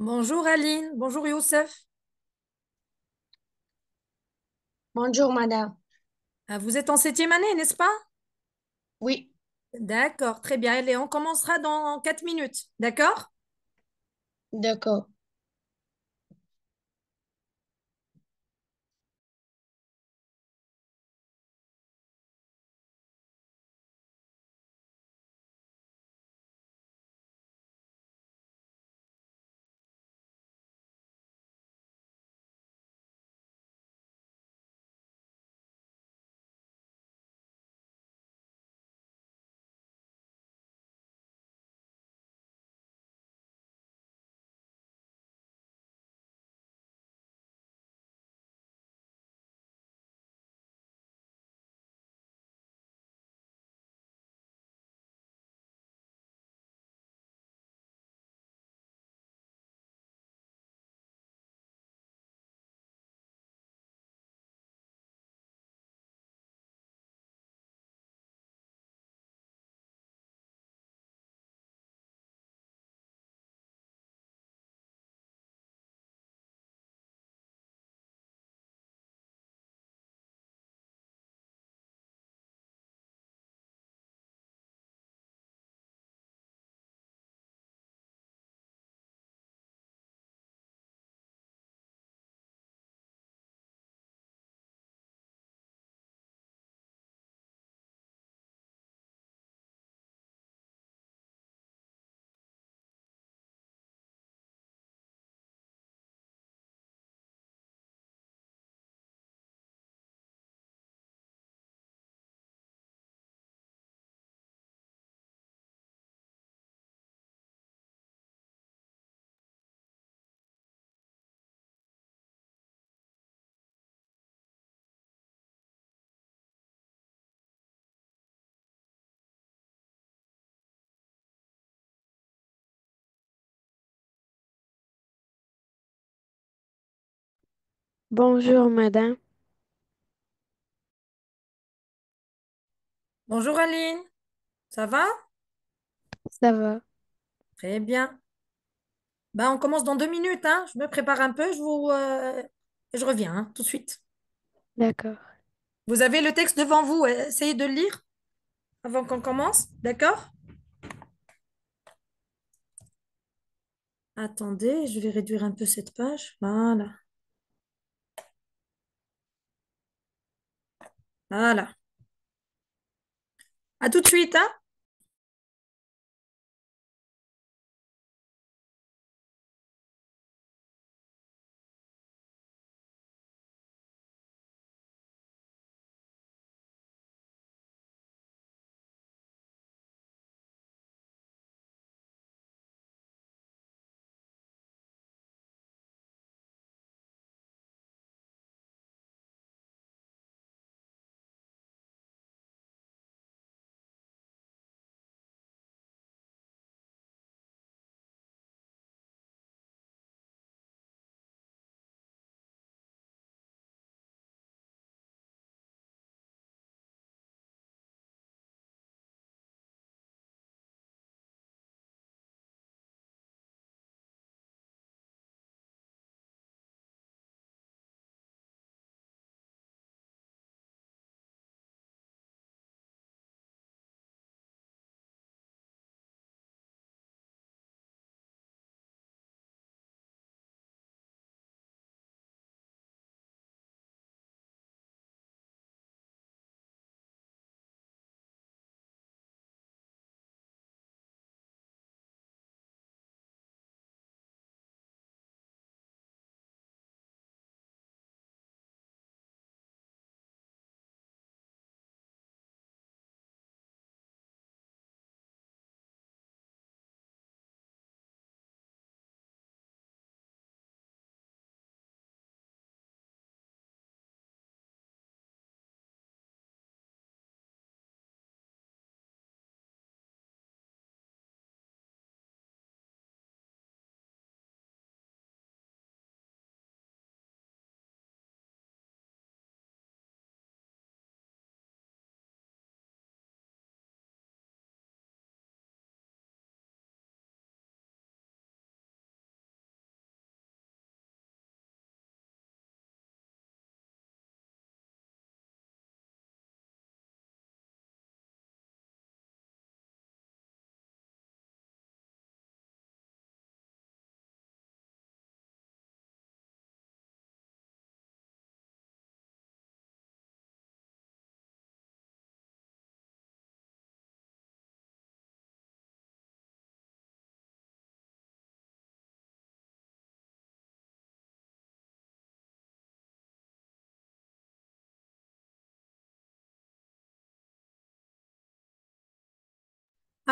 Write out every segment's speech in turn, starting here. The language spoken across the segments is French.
Bonjour Aline, bonjour Youssef. Bonjour, madame. Ah, vous êtes en septième année, n'est-ce pas? Oui, D'accord, très bien. Allez, on commencera dans 4 minutes. D'accord? d'accord. Bonjour, madame. Bonjour Aline, ça va? Ça va? Très bien. Ben, on commence dans 2 minutes, hein. Je me prépare un peu, je reviens, hein, tout de suite. D'accord. Vous avez le texte devant vous, essayez de le lire avant qu'on commence, d'accord? Attendez, je vais réduire un peu cette page. Voilà. Voilà. À tout de suite, hein.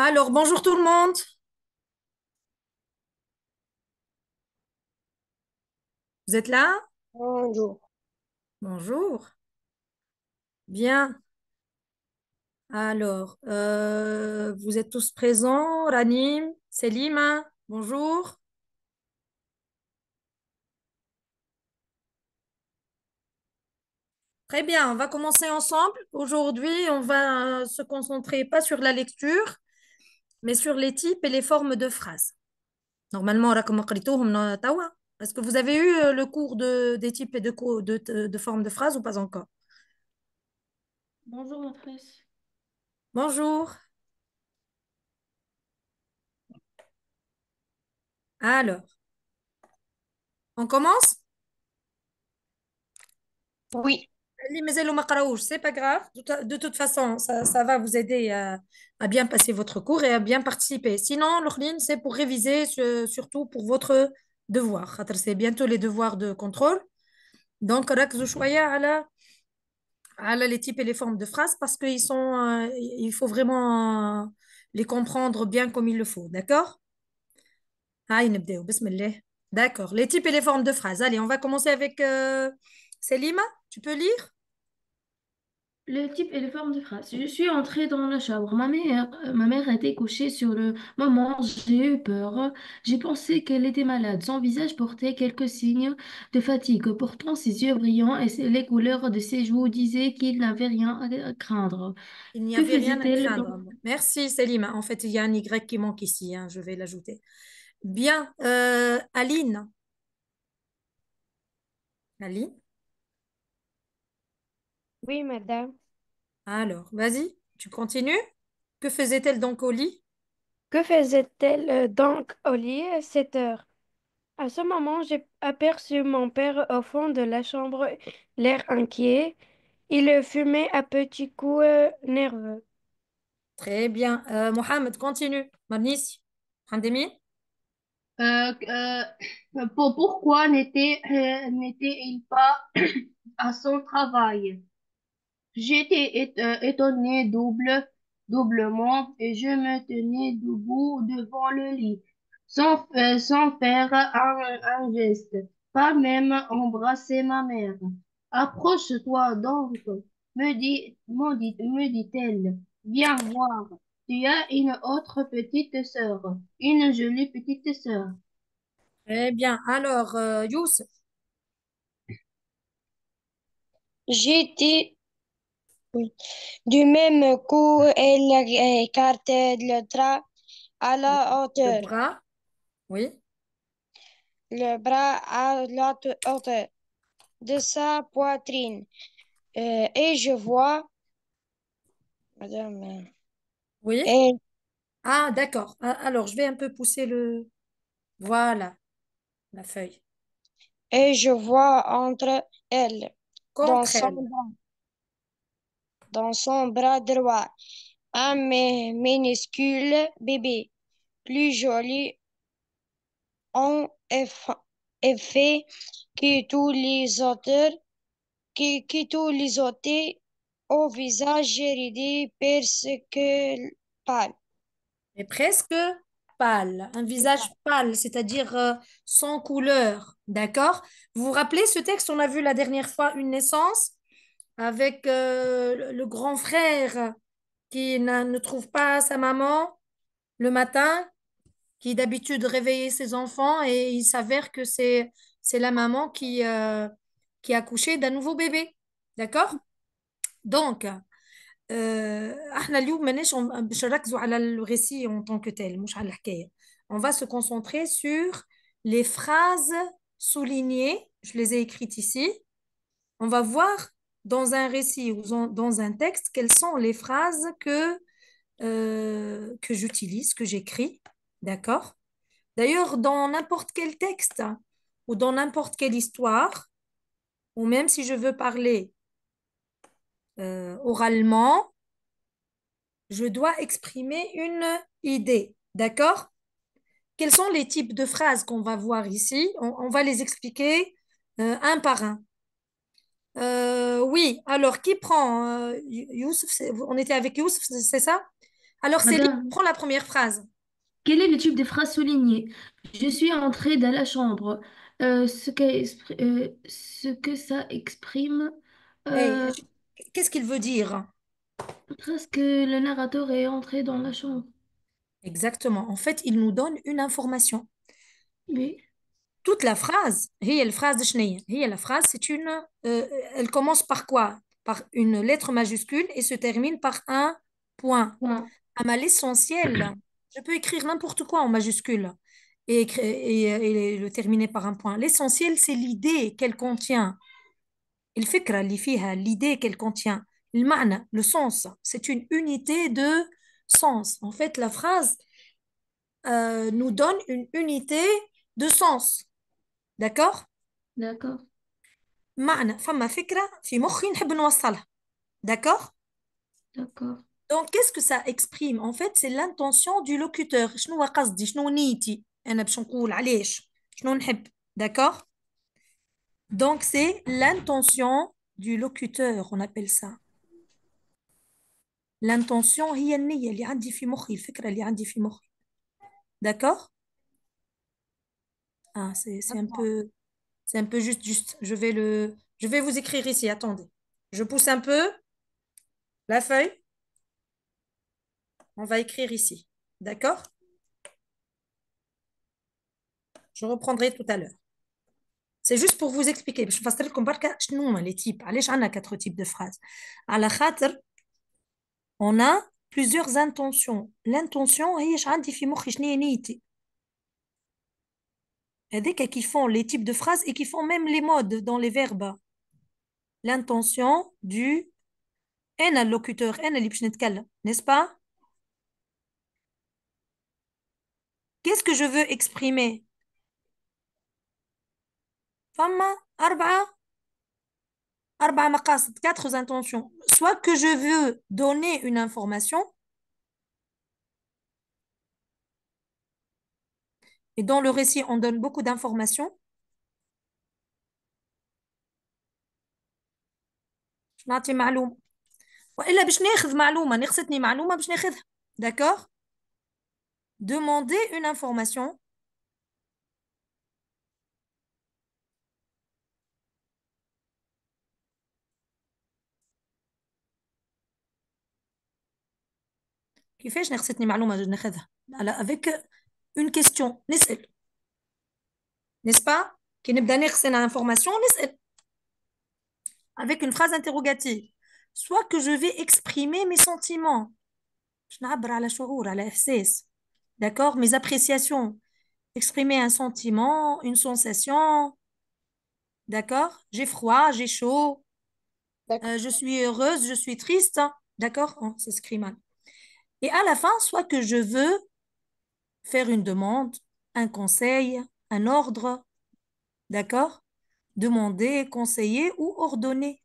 Alors, bonjour tout le monde. Vous êtes là? Bonjour. Bonjour. Bien. Alors, vous êtes tous présents? Ranim, Selima, bonjour. Très bien, on va commencer ensemble. Aujourd'hui, on va se concentrer pas sur la lecture, mais sur les types et les formes de phrases. Normalement, راكم قريتوهم توا. Est-ce que vous avez eu le cours des types et de formes de phrases ou pas encore? Bonjour maîtresse. Bonjour. Alors, on commence? Oui. اللي مازالوا ما قراوش c'est pas grave de toute façon ça va vous aider à bien passer votre cours et à bien participer sinon l'autre c'est pour réviser surtout pour votre devoir خاطر c'est bientôt les devoirs de contrôle donc ركزوا شوية على les types et les formes de phrases parce qu'ils sont il faut vraiment les comprendre bien comme il le faut d'accord هاي نبداو بسم الله d'accord les types et les formes de phrases allez on va commencer avec Selima tu peux lire. Le type et les formes de phrase. Je suis entrée dans la chambre. Ma mère était couchée sur le moment. J'ai eu peur. J'ai pensé qu'elle était malade. Son visage portait quelques signes de fatigue. Pourtant, ses yeux brillants et les couleurs de ses joues disaient qu'il n'avait rien à craindre. Il n'y Que avait rien à faisait-elle craindre. Bon. Merci, Céline. En fait, il y a un Y qui manque ici, hein, je vais l'ajouter. Bien, Aline. Aline, Oui, madame. alors, vas-y, tu continues. Que faisait-elle donc au lit? Que faisait-elle donc au lit à cette heure? À ce moment, j'ai aperçu mon père au fond de la chambre, l'air inquiet. Il fumait à petits coups nerveux. Très bien. Mohamed, continue. Mabnis, Hamdemi. Pourquoi n'était-il pas à son travail? J'étais étonnée doublement et je me tenais debout devant le lit, sans faire un geste, pas même embrasser ma mère. Approche-toi donc, me dit-elle. Viens voir. Tu as une autre petite sœur, une jolie petite sœur. Très bien. Alors, Youssef. J'étais du même coup, elle écartait le drap à la Le hauteur, bras. Oui. le bras à la hauteur de sa poitrine. Et je vois, madame, Oui. et, Ah, d'accord. Ah, alors, je vais un peu pousser le... Voilà, la feuille. et je vois entre elle, dans Contre son elle. bras, dans son bras droit, un minuscule bébé, plus joli en effet que tous les autres qui tous les autres au visage ridé parce que pâle. Mais presque pâle, un visage pâle, c'est-à-dire sans couleur. D'accord? Vous vous rappelez ce texte, on a vu la dernière fois une naissance avec le grand frère qui ne trouve pas sa maman le matin, qui d'habitude réveillait ses enfants et il s'avère que c'est la maman qui a accouché d'un nouveau bébé. D'accord? Donc, احنا اليوم ماناش باش نركزوا على الريسي en tant que tel مش على الحكاية. On va se concentrer sur les phrases soulignées. Je les ai écrites ici. On va voir dans un récit ou dans un texte quelles sont les phrases que j'utilise, que j'écris. D'accord? D'ailleurs, dans n'importe quel texte ou dans n'importe quelle histoire, ou même si je veux parler oralement, je dois exprimer une idée. D'accord? Quels sont les types de phrases qu'on va voir ici? On va les expliquer un par un. Oui, alors qui prend Youssef, on était avec Youssef, c'est ça? Alors, Céline, Madame, prends la première phrase. quel est le type de phrase soulignée? Je suis entrée dans la chambre. Ce que ça exprime, Hey, euh, qu'est-ce qu'il veut dire? presque le narrateur est entré dans la chambre. Exactement. En fait, il nous donne une information. Oui, Toute la phrase, هي الphrase de شنية. هي la phrase, elle commence par quoi? Par une lettre majuscule et se termine par un point. point. À l'essentiel, je peux écrire n'importe quoi en majuscule et le terminer par un point. L'essentiel, c'est l'idée qu'elle contient. الفكرة اللي فيها, l'idée qu'elle contient. المعنى, le sens, c'est une unité de sens. En fait, la phrase nous donne une unité de sens. D'accord? D'accord, معنى فما فكرة في مخي نحب نوصلها. D'accord? d'accord, Donc, qu'est-ce que ça exprime? En fait, c'est l'intention du locuteur. شنو هو قصدي؟ شنو نيتي؟ أنا باش نقول علاش؟ شنو نحب؟ D'accord? Donc, c'est l'intention du locuteur, on appelle ça. L'intention هي النية اللي عندي في مخي، الفكرة اللي عندي في مخي. D'accord? Ah, c'est un peu juste. Je vais vous écrire ici. Attendez. Je pousse un peu la feuille. On va écrire ici. D'accord? Je reprendrai tout à l'heure. C'est juste pour vous expliquer. باش نفسر لكم بركة شنو هما les types. علاش عندنا 4 types de phrases. على خاطر on a plusieurs intentions. L'intention هي اش عندي في مخي شنو هي نيتي. هذيك qui font les types de phrases et qui font même les modes dans les verbes. L'intention du أنا اللوكوتور أنا اللي باش نتكلم. N'est-ce pas? Qu'est-ce que je veux exprimer? فما أربع مقاصد, 4 intentions. Soit que je veux donner une information, et dans le récit, on donne beaucoup d'informations. باش نعطي معلومة. وإلا باش ناخذ معلومة, نقصتني معلومة باش ناخذها. D'accord? Demander une information. كيفاش نقصتني معلومة ناخذها؟ avec une question. نسأل. N'est-ce pas? كي نبدا نقص l'information, نسأل. Avec une phrase interrogative. Soit que je vais exprimer mes sentiments. باش نعبر على شعور, على إحساس. D'accord? Mes appréciations. Exprimer un sentiment, une sensation. D'accord? J'ai froid, j'ai chaud. D'accord. Je suis heureuse, je suis triste. D'accord? Oh, ça s'écrit mal. Et à la fin, soit que je veux faire une demande, un conseil, un ordre. D'accord? Demander, conseiller ou ordonner.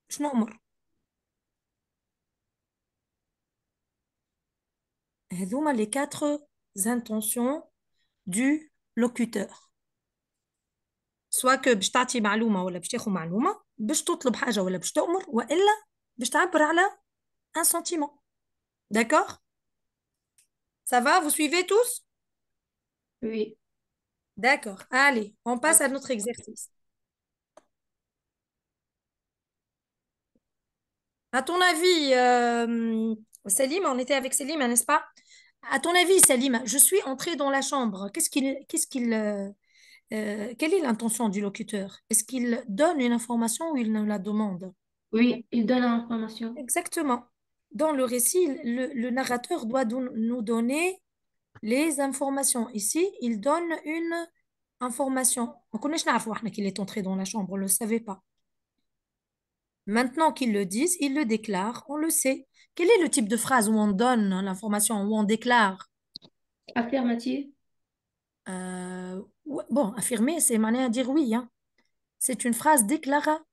شنو أمر؟ هذوما les 4 intentions du locuteur. سواء باش تعطي معلومة ولا باش تاخذ معلومة, باش تطلب حاجة ولا باش تأمر, وإلا باش تعبر على un sentiment. D'accord? Ça va? Vous suivez tous? oui. D'accord. Allez, on passe à notre exercice. À ton avis, Salim, on était avec Salim, n'est-ce pas? À ton avis, Salim, je suis entrée dans la chambre. Quelle est l'intention du locuteur? Est-ce qu'il donne une information ou il nous la demande? Oui, il donne l'information. Exactement. Dans le récit, le narrateur doit nous donner les informations. Ici, il donne une information. On connaît qu'il est entré dans la chambre, on ne le savait pas. Maintenant qu'ils le disent, ils le déclarent, on le sait. Quel est le type de phrase où on donne l'information, où on déclare? Affirmative, Bon, affirmer, c'est manière à dire oui, hein. C'est une phrase déclarative.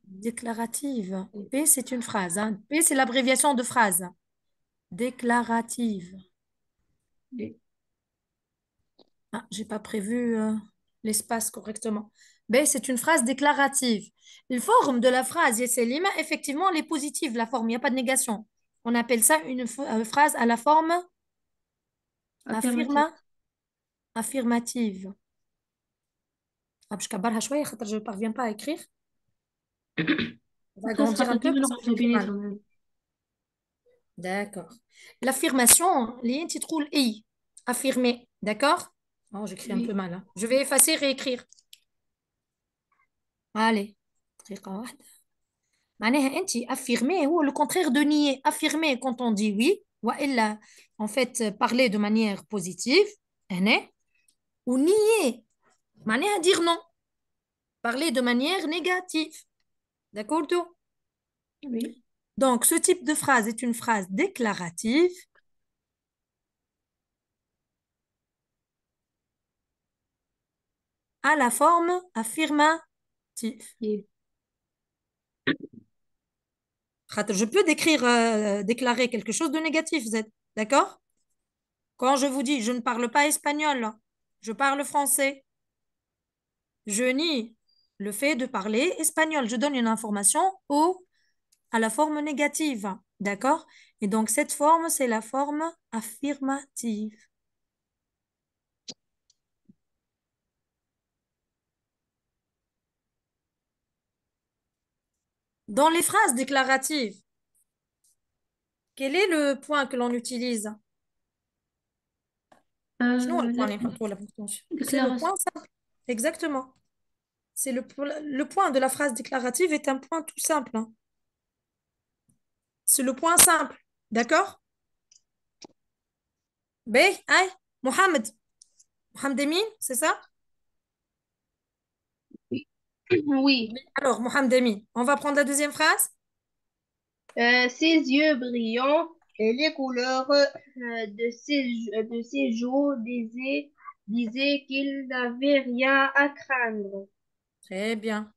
déclarative. P, c'est une phrase, hein. P, c'est l'abréviation de phrase. Déclarative. Oui. Ah, j'ai pas prévu l'espace correctement. B, c'est une phrase déclarative. La forme de la phrase, Yesselima, effectivement, elle est positive, la forme, il n'y a pas de négation. On appelle ça une phrase à la forme Affirmatif. affirmative. Ah, je كبرها شوية خاطر je ne parviens pas à écrire. On va Ça sera agrandir un peu ترجمة parce que j'écris لغة mal. quand même. D'accord. L'affirmation, اللي انت تقول اي. Affirmer. D'accord? Oh, j'écris un peu Oui. mal, hein. Je vais effacer, réécrire. Allez. دقيقة واحدة. معناها انت affirmer هو le contraire de nier. Affirmer quand on dit oui, وإلا en fait parler de manière positive, هنا. Ou nier. معناها dire non. Parler de manière négative. D'accord? Oui. Donc, ce type de phrase est une phrase déclarative à la forme affirmative. Oui. Je peux déclarer quelque chose de négatif, Z. D'accord? Quand je vous dis je ne parle pas espagnol, je parle français, je nie le fait de parler espagnol. Je donne une information à la forme négative. D'accord? Et donc, cette forme, c'est la forme affirmative. Dans les phrases déclaratives, quel est le point que l'on utilise? Sinon, le point La n'importe où, la ponctuation. C'est le déclaration. point simple. Exactement. C'est le point de la phrase déclarative est un point tout simple, hein. C'est le point simple. D'accord? B, aïe, Mohamed. Mohamed Emin, c'est ça? Oui. Oui. Alors, Mohamed Emin, on va prendre la deuxième phrase. Ses yeux brillants et les couleurs de ses joues disaient qu'il n'avait rien à craindre. Très bien.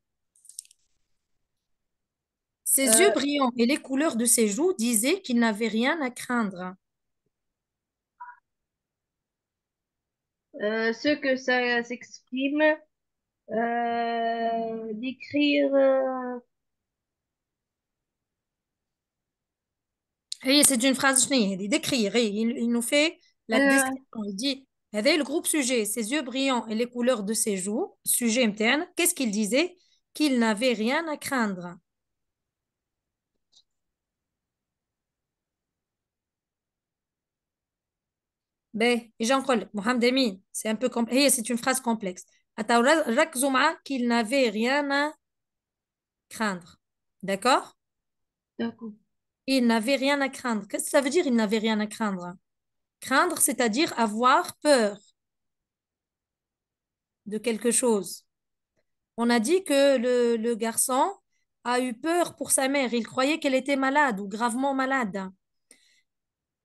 Ses yeux Euh, brillants et les couleurs de ses joues disaient qu'il n'avait rien à craindre. Ce que ça s'exprime, d'écrire. Et c'est une phrase d'écrire. Il nous fait la Euh, description. Il dit, regardez le groupe sujet, ses yeux brillants et les couleurs de ses joues, sujet interne, qu'est-ce qu'il disait? Qu'il n'avait rien à craindre. Ben, Jean-Paul, Mohamed Amin, c'est un peu complexe. C'est une phrase complexe. Attends, ركزوا معاه qu'il n'avait rien à craindre. D'accord? d'accord. Il n'avait rien à craindre. Qu'est-ce que ça veut dire, il n'avait rien à craindre? Craindre, c'est-à-dire avoir peur de quelque chose. On a dit que le garçon a eu peur pour sa mère. Il croyait qu'elle était malade ou gravement malade.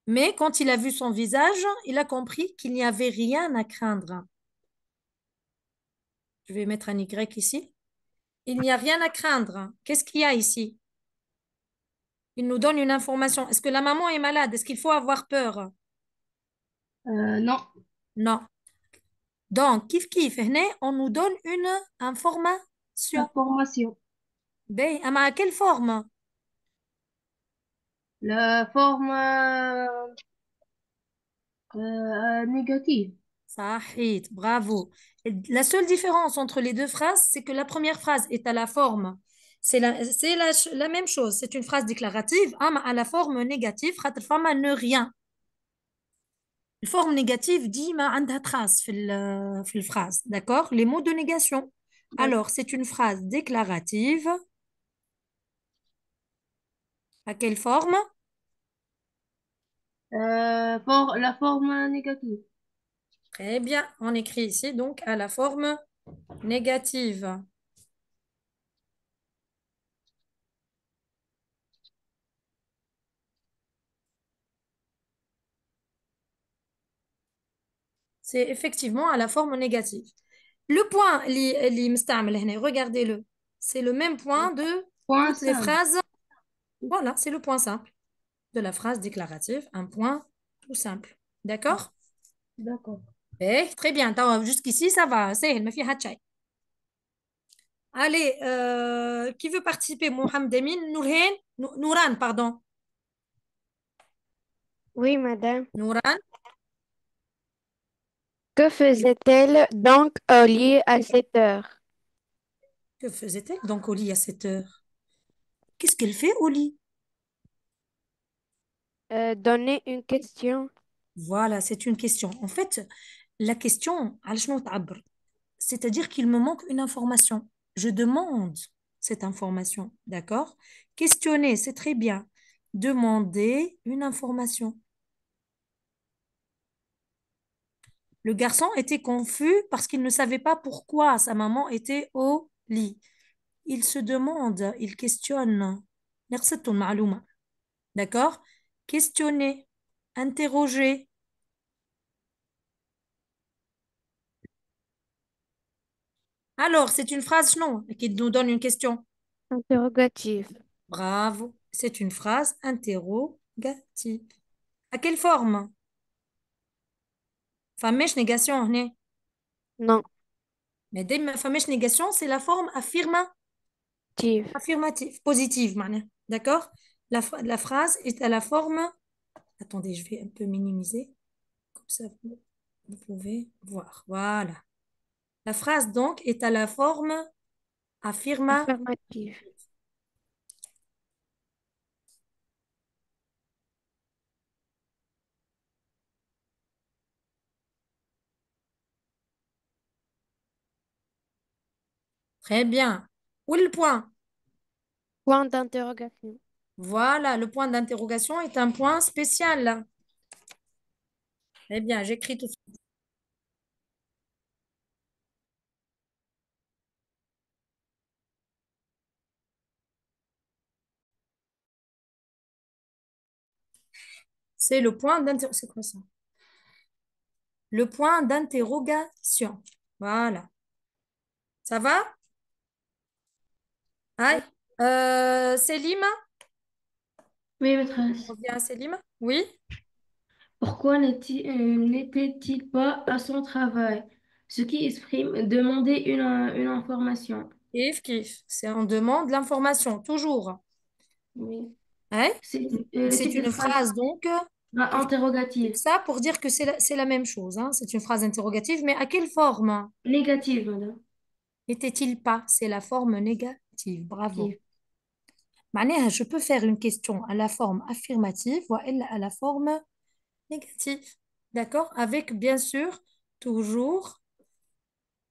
Mais quand il a vu son visage, il a compris qu'il n'y avait rien à craindre. Je vais mettre un Y ici. Il n'y a rien à craindre. Qu'est-ce qu'il y a ici? Il nous donne une information. Est-ce que la maman est malade? Est-ce qu'il faut avoir peur? Non. Non. Donc, kif, on nous donne une information. Information. Ben, à quelle forme? La forme négative. Sahit, bravo. Et la seule différence entre les deux phrases, c'est que la première phrase est à la forme. C'est la même chose. C'est une phrase déclarative, à la forme négative, خاطر فما ne rien. La forme négative dit ما عندها trace في الphrase. D'accord? Les mots de négation. D'accord. Alors, c'est une phrase déclarative. À quelle forme? La forme négative. Très bien. On écrit ici donc à la forme négative. C'est effectivement à la forme négative. Le point, regardez-le. C'est le même point de Point toutes les simple. phrases. Voilà, c'est le point simple de la phrase déclarative. Un point tout simple. D'accord? D'accord. Très bien. Jusqu'ici, ça va. Allez, qui veut participer? Mohamed Emin, Nourhan, Nouran, pardon. Oui, madame. Nouran, Que faisait-elle donc au lit à 7 heures? que faisait-elle donc au lit à 7 heures? Qu'est-ce qu'elle fait au lit? Donner une question. Voilà, c'est une question. En fait, la question, على شنو تعبر? C'est-à-dire qu'il me manque une information. Je demande cette information, d'accord? Questionner, c'est très bien. Demander une information. Le garçon était confus parce qu'il ne savait pas pourquoi sa maman était au lit. Il se demande, il questionne. نقصد المعلومة. D'accord? Questionner, interroger. Alors, c'est une phrase, non, qui nous donne une question. Interrogatif. Bravo. C'est une phrase interrogative. À quelle forme? فماش négation هنا. Non. Mais dès ما فماش négation, c'est la forme Tive. affirmative, positive معناها. D'accord? La phrase est à la forme. Attendez, je vais un peu minimiser. Comme ça, vous pouvez voir. Voilà. La phrase donc est à la forme affirmative. Affirmative. Très bien. Où est le point? Point d'interrogation. Voilà, le point d'interrogation est un point spécial. Très bien, j'écris tout de suite. C'est le point d'interrogation. C'est quoi ça? Le point d'interrogation. Voilà. Ça va? Aïe. Célim? Oui, On maîtresse. revient à Célim? Oui? Pourquoi n'était-il pas à son travail? Ce qui exprime demander une information. Kif, kif. C'est on demande l'information, toujours. Oui. Hein? C'est le C'est type de une phrase phrase, donc, interrogative. ça pour dire que c'est la même chose. Hein. C'est une phrase interrogative, mais à quelle forme Négative, madame. n'était-il pas? C'est la forme négative. Bravo. Négative. معناها, je peux faire une question à la forme affirmative ou à la forme négative. D'accord? Avec, bien sûr, toujours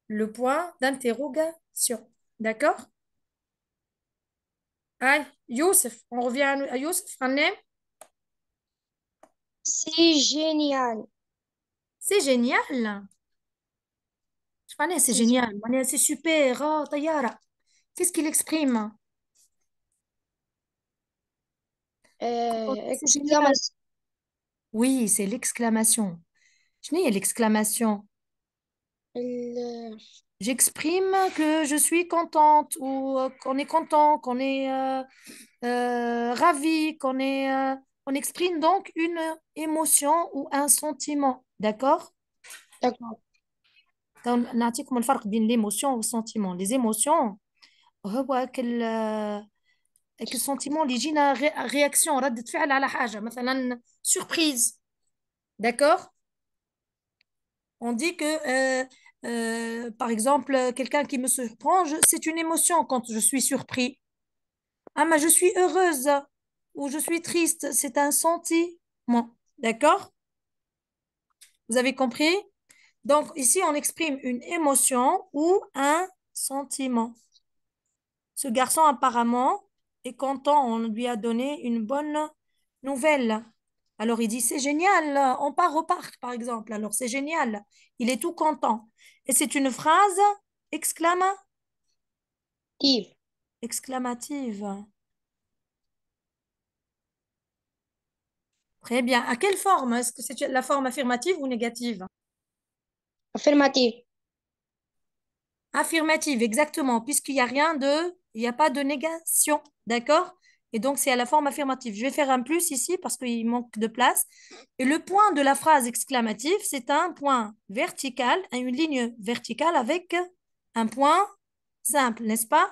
le point d'interrogation. D'accord? Aïe, Youssef, on revient à Youssef. Annem. C'est génial. C'est génial. C'est C'est génial. génial. C'est super. Oh, Tayara. Qu'est-ce qu'il exprime? C'est génial. Exclamation. Oui, c'est l'exclamation. Je n'ai l'exclamation. ال- J'exprime que je suis contente ou qu'on est content, qu'on est ravi, on exprime donc une émotion ou un sentiment. D'accord? D'accord. Donc, نعطيكم الفرق بين l'émotion و sentiment. Les émotions هو السنتيمون اللي يجينا رياكسيون ردة فعل على حاجة مثلا surprise. D'accord? On dit que, par exemple, quelqu'un qui me surprend, c'est une émotion quand je suis surpris. Ah, mais je suis heureuse ou je suis triste, c'est un sentiment. D'accord? Vous avez compris? Donc, ici, on exprime une émotion ou un sentiment. Ce garçon, apparemment, est content. On lui a donné une bonne nouvelle. Alors, il dit, c'est génial, on part au parc, par exemple. Alors, c'est génial. Il est tout content. Et c'est une phrase Tive. exclamative. Très bien. À quelle forme? Est-ce que c'est la forme affirmative ou négative? Affirmative. Affirmative, exactement, puisqu'il n'y a rien de, il n'y a pas de négation, d'accord? Et donc, c'est à la forme affirmative. Je vais faire un plus ici parce qu'il manque de place. Et le point de la phrase exclamative, c'est un point vertical, une ligne verticale avec un point simple, n'est-ce pas?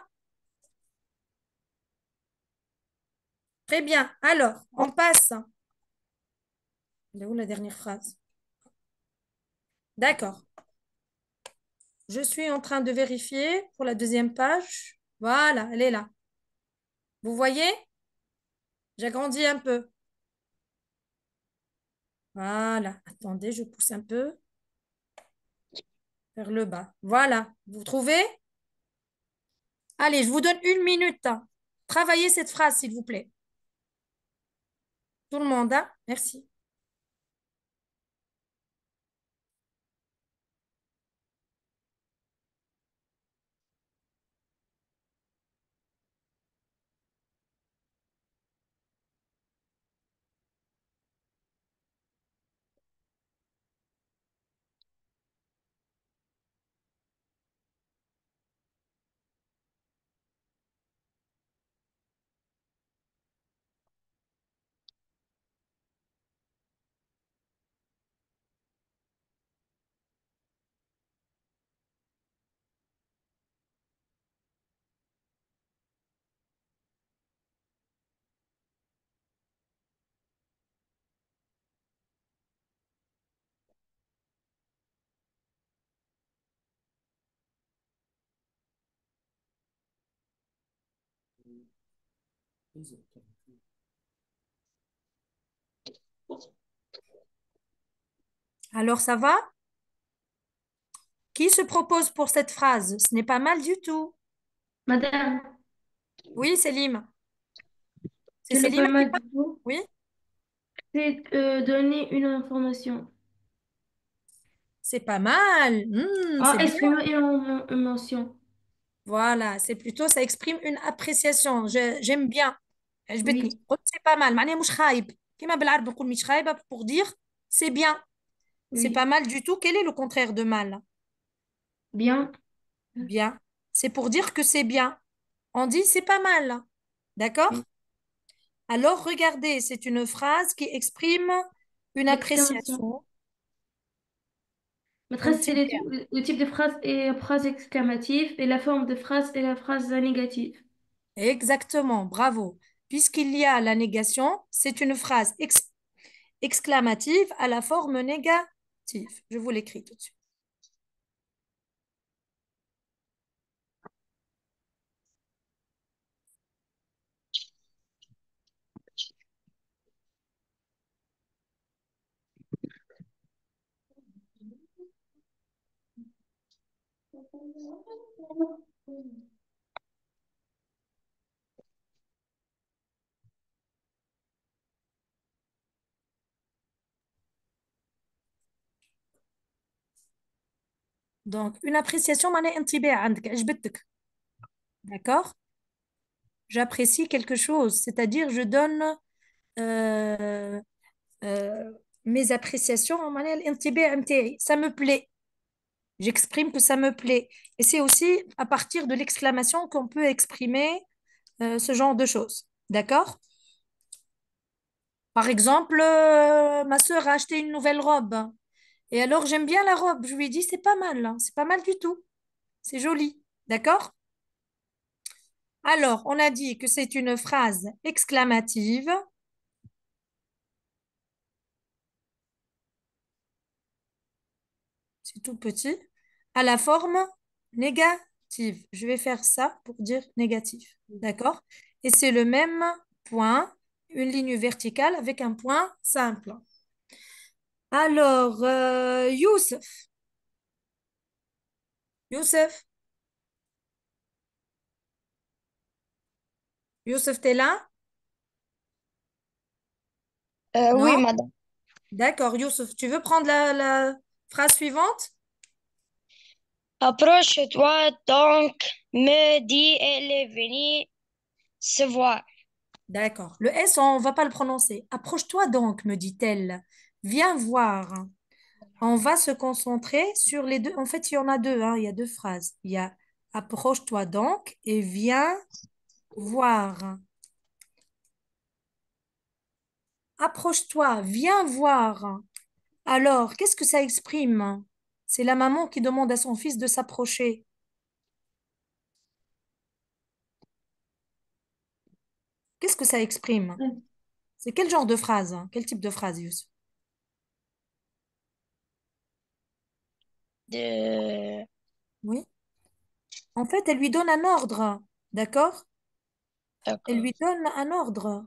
Très bien. Alors, on passe Elle est où la dernière phrase? D'accord. Je suis en train de vérifier pour la deuxième page. Voilà, elle est là. Vous voyez? J'agrandis un peu. Voilà. Attendez, je pousse un peu vers le bas. Voilà. Vous trouvez? Allez, je vous donne 1 minute. Travaillez cette phrase, s'il vous plaît. Tout le monde, hein? Merci. Alors, ça va? Qui se propose pour cette phrase? Ce n'est pas mal du tout. Madame, Oui, Célim. C'est c'est le Célim pas qui mal parle? du tout. Oui, C'est donner une information. c'est pas mal. Ah, C'est bien. exprimer une émotion. Voilà, c'est plutôt, ça exprime une appréciation. J'aime bien. Oui, عجبتني. قلت c'est pas mal. معناها مش خايب. كما بالعربي نقول مش خايبة pour dire c'est bien. C'est pas oui. mal du tout. Quel est le contraire de mal? Bien. Bien. C'est pour dire que c'est bien. On dit c'est pas mal. Oui. D'accord? Alors, regardez, c'est une phrase qui exprime une L'exclamation. appréciation, un Maîtresse, c'est petit verbe. le type de phrase est phrase exclamative et la forme de phrase est la phrase négative. Exactement, bravo. Puisqu'il y a la négation, c'est une phrase exclamative à la forme négative. Je vous l'écris tout de suite. Donc, une appréciation, معناها انتباه عندك عجبتك. D'accord? J'apprécie quelque chose, c'est-à-dire je donne euh, euh, mes appréciations, معناها الانتباه متاعي. Ça me plaît. J'exprime que ça me plaît. Et c'est aussi à partir de l'exclamation qu'on peut exprimer ce genre de choses. D'accord? Par exemple, ma sœur a acheté une nouvelle robe. Et alors, j'aime bien la robe. Je lui ai dit, c'est pas mal, hein. C'est pas mal du tout. C'est joli. D'accord? Alors, on a dit que c'est une phrase exclamative. C'est tout petit. À la forme négative. Je vais faire ça pour dire négatif. D'accord? Et c'est le même point, une ligne verticale avec un point simple. Alors, Youssef. Youssef, Youssef, t'es là? Oui, Non? madame. D'accord, Youssef, tu veux prendre la phrase suivante? Approche-toi donc, me dit, elle est venue se voir. D'accord. Le S, on ne va pas le prononcer. Approche-toi donc, me dit-elle. Viens voir. On va se concentrer sur les deux. En fait, il y en a deux, hein. Il y a deux phrases. Il y a approche-toi donc et viens voir. Approche-toi, viens voir. Alors, qu'est-ce que ça exprime? C'est la maman qui demande à son fils de s'approcher. Qu'est-ce que ça exprime? Ouais. C'est quel genre de phrase, hein? Quel type de phrase, Youssef? de... Oui. En fait, elle lui donne un ordre. D'accord? Elle D'accord. lui donne un ordre.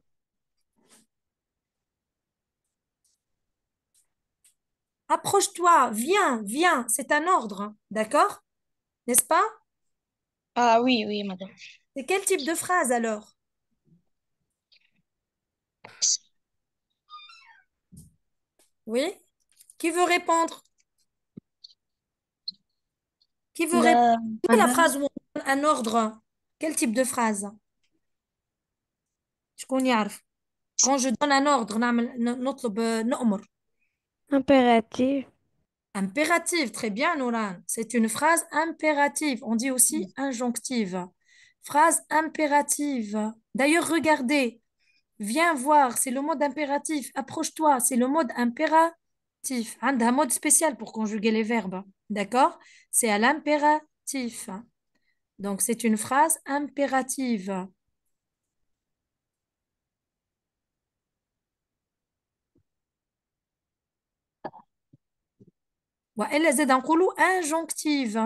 Approche-toi, viens, viens. C'est un ordre. D'accord? N'est-ce pas? Ah oui, oui, madame. C'est quel type de phrase alors? Oui? Qui veut répondre? Qui veut répondre? La... C'est la Madame, phrase où on donne un ordre. Quel type de phrase? شكون يعرف? Quand je donne un ordre, نطلب نأمر. Impératif. Impérative, très bien, Nouran. C'est une phrase impérative. On dit aussi injonctive. Phrase impérative. D'ailleurs, regardez. Viens voir, c'est le mode impératif. Approche-toi, c'est le mode impératif. Un mode spécial pour conjuguer les verbes. D'accord? C'est à l'impératif. Donc, c'est une phrase impérative. وإلا زاد نقولوا injonctive.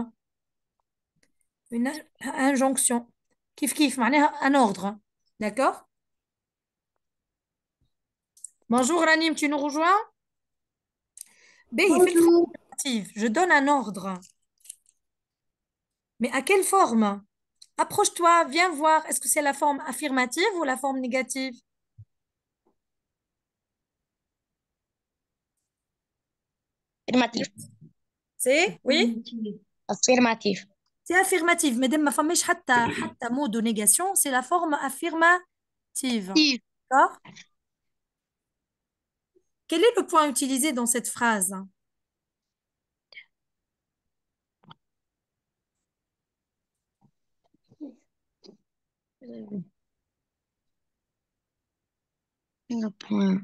Une injonction. كيف كيف معناها un ordre. D'accord? Bonjour Ranim, tu nous rejoins? B, il fait le phrase bonjour. impérative. Je donne un ordre. Mais à quelle forme? Approche-toi, viens voir. Est-ce que c'est la forme affirmative ou la forme négative? Affirmatif. C'est, oui, Affirmatif. c'est affirmative. Mais ما فماش حتى mot de négation, c'est la forme affirmative. Si. D'accord? Quel est le point utilisé dans cette phrase? Le point.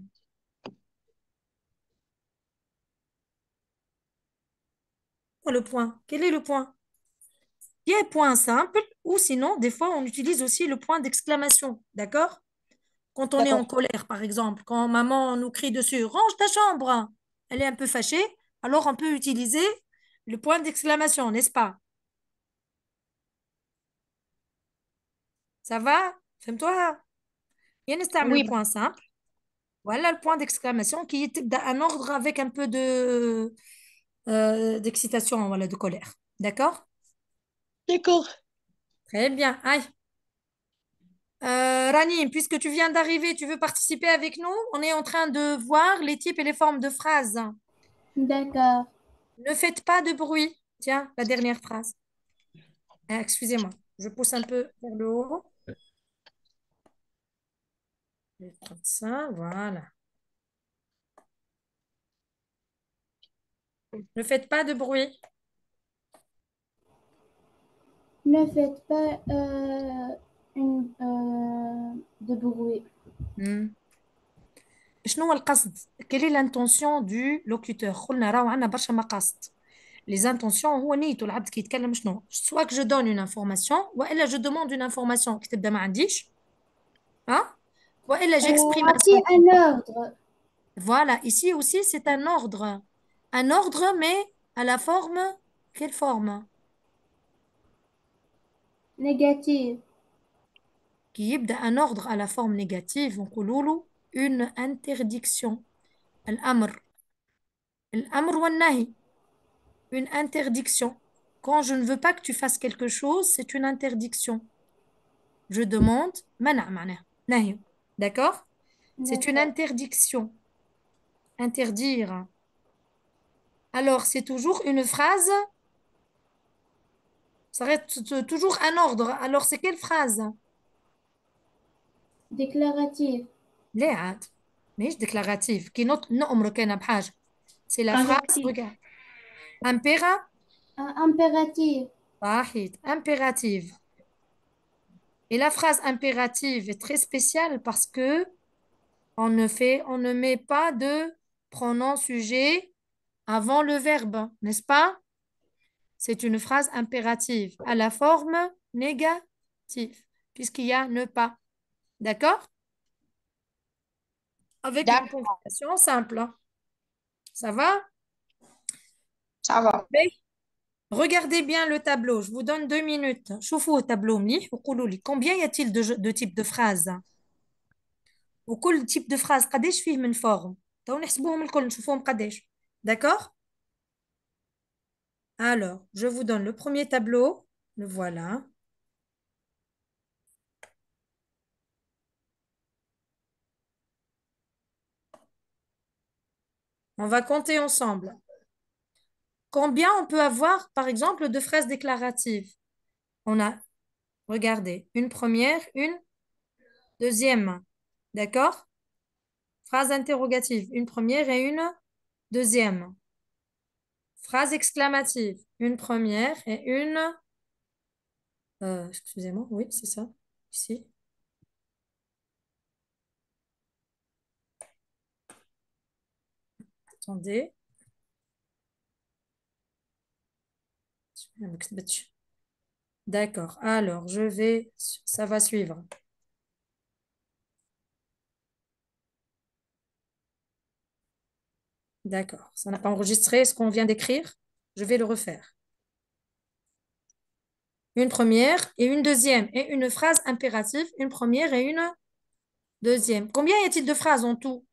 Le point. Quel est le point? Il y a un point simple ou sinon, des fois, on utilise aussi le point d'exclamation. D'accord? Quand on est en D'accord. colère, par exemple, quand maman nous crie dessus, range ta chambre, elle est un peu fâchée, alors on peut utiliser le point d'exclamation, n'est-ce pas? Ça va? Fais-toi. Il y a le Oui, point simple. Voilà le point d'exclamation qui est un ordre avec un peu de d'excitation, voilà, de colère. D'accord? d'accord. Très bien. Aïe. Rani, puisque tu viens d'arriver, tu veux participer avec nous? On est en train de voir les types et les formes de phrases. D'accord. Ne faites pas de bruit. Tiens, la dernière phrase. Ah, excusez-moi, je pousse un peu vers le haut. Je vais prendre ça, voilà. Ne faites pas de bruit. Ne faites pas de bruit. Hmm. شنو هو القصد؟ Quelle est l'intention du locuteur؟ قلنا راهو عندنا برشا مقاصد. Les intentions هو نيته العبد كي يتكلم شنو؟ soit que je donne une information والا je demande une information كي تبدا ما عنديش ها والا j'exprime un Voici sentiment. un ordre Voilà, ici aussi c'est un ordre. Un ordre mais à la forme quelle forme? négatif. Qui يبدأ un ordre à la forme négative نقولوا له une interdiction. الأمر الأمر والنهي une interdiction. Quand je ne veux pas que tu fasses quelque chose, c'est une interdiction. Je demande منع معناها نهي. D'accord? C'est une D'accord. interdiction. Interdire. Alors, c'est toujours une phrase, ça reste toujours un ordre. Alors, c'est quelle phrase? Déclaratif. لا عاد ماهيش déclarative كي نأمرك أنا بحاجة. C'est la phrase, Injonctif. regarde. Impéra, Impératif. صحيح. Impérative. Et la phrase impérative est très spéciale parce que on ne met pas de pronom sujet avant le verbe, n'est-ce pas? C'est une phrase impérative à la forme négative, puisqu'il y a ne pas. D'accord? Avec une D'accord. ponctuation simple, hein. Ça va? Ça va. Oui. Regardez bien le tableau. Je vous donne 2 minutes. شوفوا au tableau مليح وقولوا لي combien y a-t-il de types de phrases وكل type de phrase قداش فيه من forme تو نحسبوهم الكل نشوفوهم قداش. D'accord? Alors, je vous donne le premier tableau. Le voilà. On va compter ensemble. Combien on peut avoir, par exemple, de phrases déclaratives? On a, regardez, une première, une deuxième. D'accord? Phrase interrogative, une première et une deuxième. Phrase exclamative, une première et une... excusez-moi, oui, c'est ça, ici. Attendez. D'accord, alors je vais... Ça va suivre. D'accord, ça n'a pas enregistré ce qu'on vient d'écrire. Je vais le refaire. Une première et une deuxième. Et une phrase impérative, une première et une deuxième. Combien y a-t-il de phrases en tout?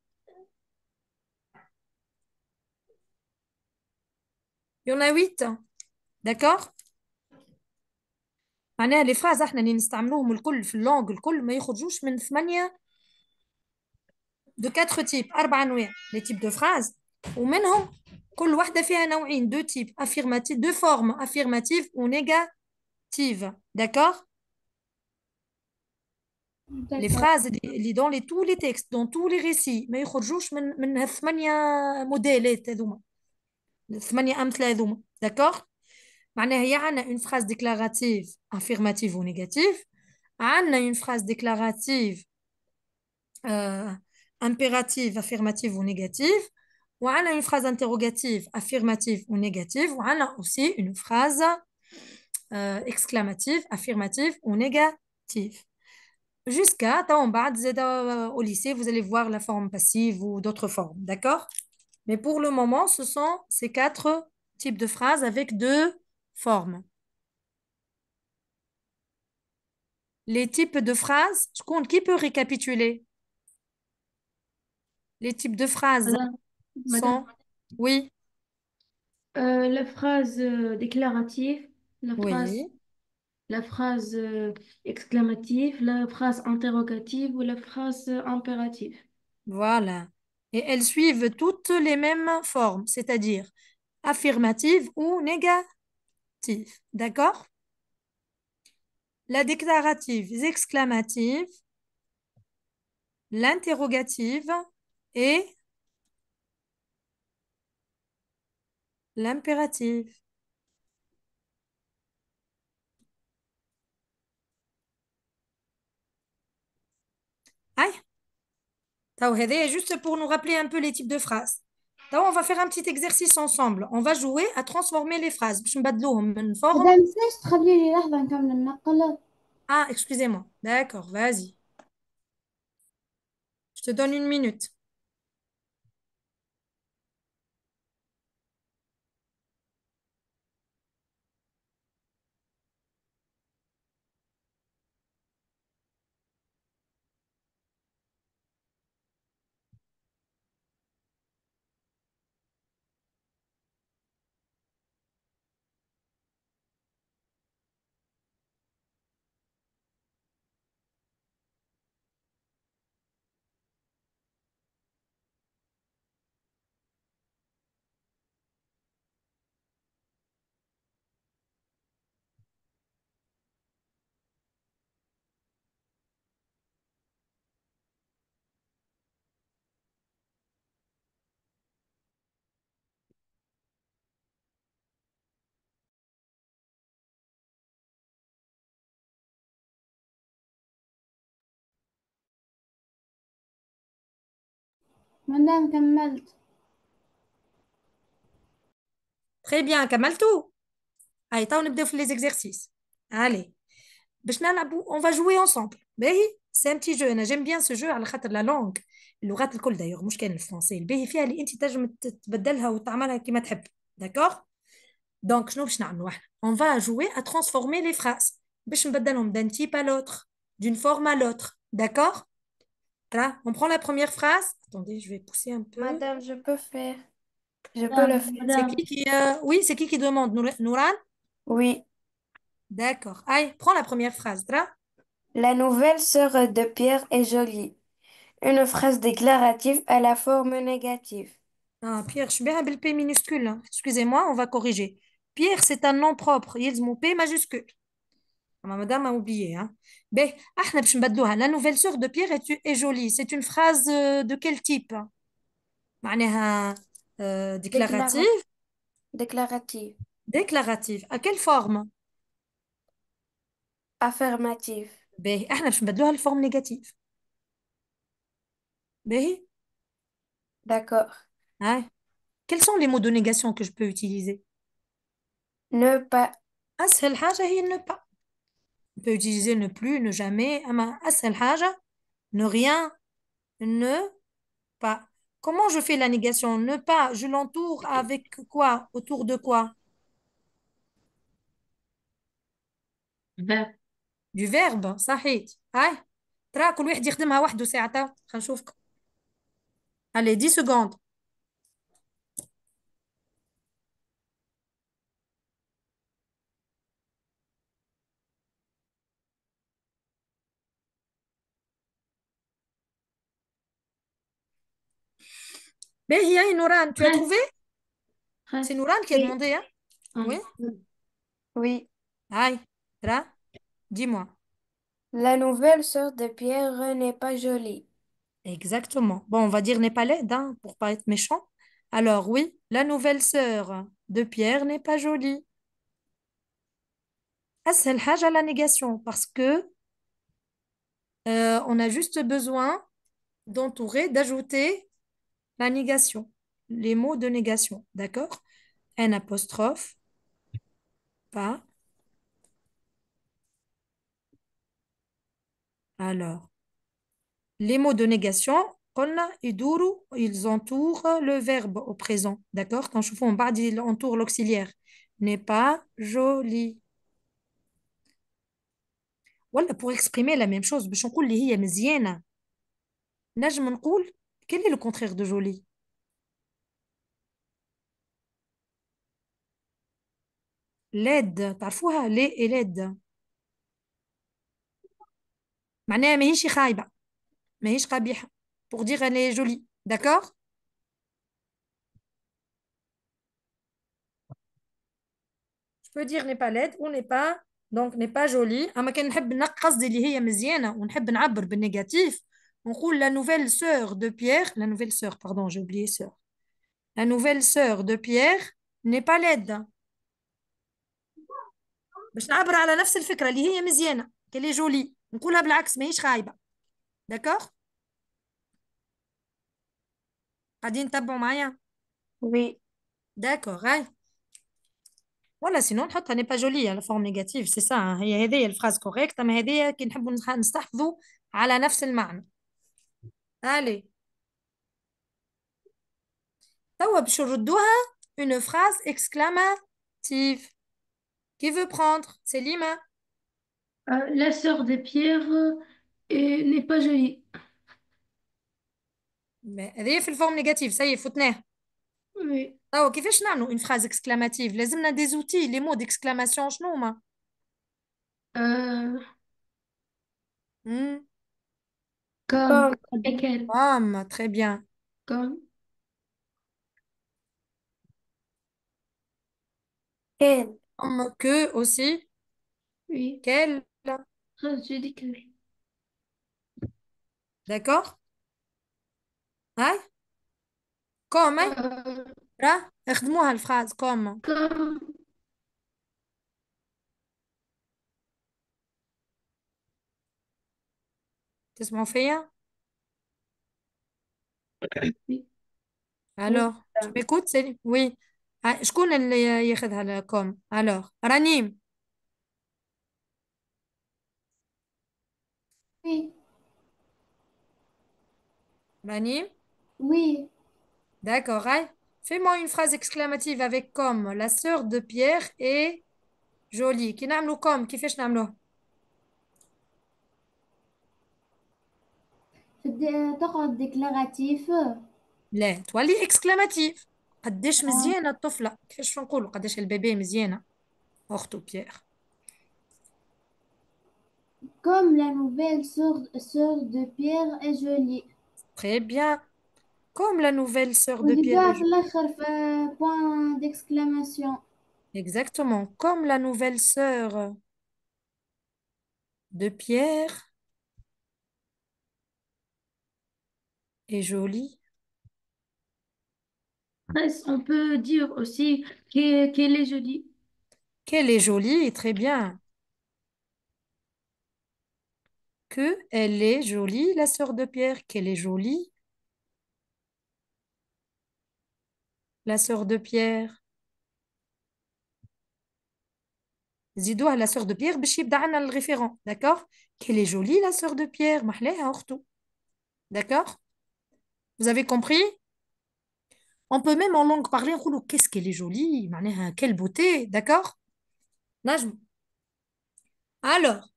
Il y en a 8. D'accord? معناها les phrases احنا اللي نستعملوهم الكل في اللونج الكل ما يخرجوش من 8 de 4 types 4 انواع les types de phrases ومنهم كل واحدة فيها نوعين deux types affirmatifs deux formes affirmatives ou négatives. D'accord? Les phrases اللي dans tous les textes dans tous les récits ما يخرجوش من هالثمانية موديلات هذوما الثمانية أمثلة هذوما. D'accord? معناها هي عندنا une phrase déclarative affirmative ou négative عندنا une phrase déclarative impérative affirmative ou négative وعندنا une phrase interrogative affirmative ou négative وعندنا aussi une phrase exclamative affirmative ou négative jusqu'à au lycée vous allez voir la forme passive ou d'autres formes. D'accord? Mais pour le moment ce sont ces 4 types de phrases avec 2 formes. Les types de phrases, qui peut récapituler? Les types de phrases Madame, sont, oui, la phrase déclarative, oui, la phrase exclamative, la phrase interrogative ou la phrase impérative. voilà. Et elles suivent toutes les mêmes formes, c'est-à-dire affirmative ou négative. D'accord? La déclarative, l'exclamative, l'interrogative et l'impérative. Aïe, juste pour nous rappeler un peu les types de phrases. On va faire un petit exercice ensemble. On va jouer à transformer les phrases. باش نبدلوهم من forme. إذا مفيش تخلي لي لحظة نكمل النقل. Ah, excusez-moi. D'accord, vas-y. Je te donne 1 minute. مادام كملت. Très bien, كملتوا. Allez, on نبداو في les exercices. Allez. باش نلعبوا, on va jouer ensemble. باهي, c'est un petit jeu. انا j'aime bien ce jeu على خاطر la langue. اللغات الكل d'ailleurs مش كان الفرنسي. الباهي فيها اللي انت تنجم تبدلها وتعملها كما تحب. D'accord? Donc, شنو باش نعملوا احنا on va jouer à transformer les phrases باش نبدلهم d'un type à l'autre, d'une forme à l'autre. D'accord? Là, on prend la première phrase. Attendez, je vais pousser un peu. Madame, je peux faire. Je peux le Madame, faire. C'est madame. Oui, c'est qui demande? Nouran? Oui. D'accord. Allez, prends la première phrase. Là. La nouvelle sœur de Pierre est jolie. Une phrase déclarative à la forme négative. Ah, Pierre, je suis bien avec le P minuscule, hein. Excusez-moi, on va corriger. Pierre, c'est un nom propre. Il mon P majuscule. Madame a oublié. Hein. Ben, احنا باش نبدلوها. La nouvelle sœur de Pierre est jolie. C'est une phrase de quel type? معناها Déclara- déclarative. Déclarative. Déclarative. À quelle forme? Affirmative. Ben, احنا باش نبدلوها لفورم négative. Ben, D'accord. hein. Quels sont les mots de négation que je peux utiliser? Ne pas. أسهل حاجة هي ne pas. On peut utiliser ne plus, ne jamais. أما أسهل حاجة ne rien, ne pas. Comment je fais la négation? Ne pas, je l'entoure avec quoi? Autour de quoi? Verbe. Du verbe, صحيح. هاي ترى كل واحد يخدمها وحده ساعتها. خلينا نشوفكم. Allez, 10 secondes. Ben, il y a Nouran, tu as trouvé? Presque. C'est Presque. Nouran qui a Oui. demandé, hein? Oui? Hum. Oui. Aïe, Tra, dis-moi. La nouvelle sœur de Pierre n'est pas jolie. Exactement. Bon, on va dire n'est pas laide, hein, pour pas être méchant. Alors oui, la nouvelle sœur de Pierre n'est pas jolie. أسهل حاجة la négation parce que on a juste besoin d'entourer, d'ajouter la négation, les mots de négation, d'accord? Un apostrophe, pas. Alors, les mots de négation, قلنا يدوروا, ils entourent le verbe au présent, d'accord? Quand je fais en bas, il entoure l'auxiliaire. N'est pas joli. ولا pour exprimer la même chose باش نقول اللي هي مزيانة نجم نقول quel est le contraire de joli laide تعرفوها لي et laide معناها ماهيش خايبة ماهيش قبيحة pour dire elle est jolie d'accord je peux dire n'est pas laide ou n'est pas donc n'est pas jolie أما كان نحب قصدي اللي هي مزيانة ونحب نعبر بالنيجاتيف ونقول la nouvelle sœur de Pierre la nouvelle sœur pardon j'ai oublié sœur la nouvelle sœur de Pierre n'est pas laide باش نعبر على نفس الفكرة اللي هي مزيانة كلي جولي نقولها بالعكس ماهيش خايبة داكوغ قاعدين تتبعوا معايا Oui. داكوغ هاي ولا سينو نحطها ني با جولي على فورم نيجاتيف سي سا هي هذه الفراز كوريكت اما هذه كي نحبوا نستحفظوا على نفس المعنى الي توا باش نردوها une phrase exclamative qui veut prendre c'est Lima La sœur de Pierre n'est pas jolie. هذه في الفورم نيجاتيف سي فتناه Oui. توا كيفاش نعملوا une phrase exclamative لازمنا دي زوتي لي مو d'exclamation شنو هما Euh, Hmm. comme. Comme. Lesquels? Très bien. Comme. Quelle. Comme que aussi. Oui. Quel. Je dis que. D'accord? هاي كوم هاي Euh, راه اخدموها الفراز كوم comme. تسمعوا فيا Oui. Oui. alors tu m'écoutes c'est oui شكون اللي ياخذها الكوم alors رنيم Oui, رنيم oui, d'accord هاي Fais-moi une phrase exclamative avec comme. La sœur de Pierre est jolie. Qui نعملوا comme كيفاش نعملوه؟ تقعد ديكلاراتيف. لا تولي اكسكلاماتيف. قداش مزيانة الطفلة، كيفاش نقولوا قداش البيبي مزيانة أخته بيير. Comme la nouvelle sœur de Pierre est jolie. Très bien. Comme la nouvelle sœur de Pierre وزيدوها est في jolie. الآخر في point d'exclamation. Exactement. Comme la nouvelle sœur de Pierre est jolie. On peut dire aussi qu'elle est jolie. Qu'elle est jolie, très bien. Que elle est jolie, la sœur de Pierre. Qu'elle est jolie, la sœur de Pierre. زيدوها la sœur de Pierre باش يبدا عنا le référent. D'accord? Qu'elle est jolie, la sœur de Pierre. محلاها أخته. D'accord? Vous avez compris? On peut même en langue parler نقولوا qu'est-ce qu'elle est jolie معناها quelle beauté. D'accord? نجم. Alors,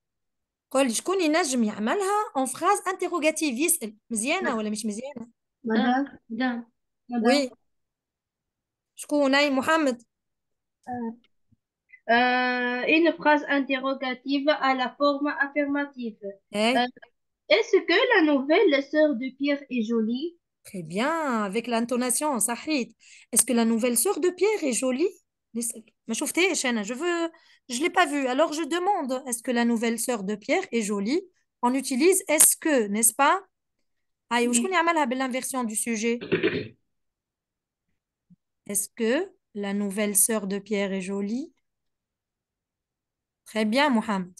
قولي شكون ينجم يعملها en phrase interrogative يسأل مزيانة ولا مش مزيانة؟ Madame. Oui. شكون أي محمد؟ Une phrase interrogative à la forme affirmative. Eh, Est-ce que la nouvelle sœur de Pierre est jolie? très bien, avec l'intonation, صحيت. Est-ce que la nouvelle sœur de Pierre est jolie? نسأل. ما شفتهاش أنا, je l'ai pas vue. Alors je demande, est-ce que la nouvelle sœur de Pierre est jolie? On utilise est-ce que, n'est-ce pas? Ah, وشكون يعملها بالinversion du sujet? Est-ce que la nouvelle sœur de Pierre est jolie? Très bien, Mohamed.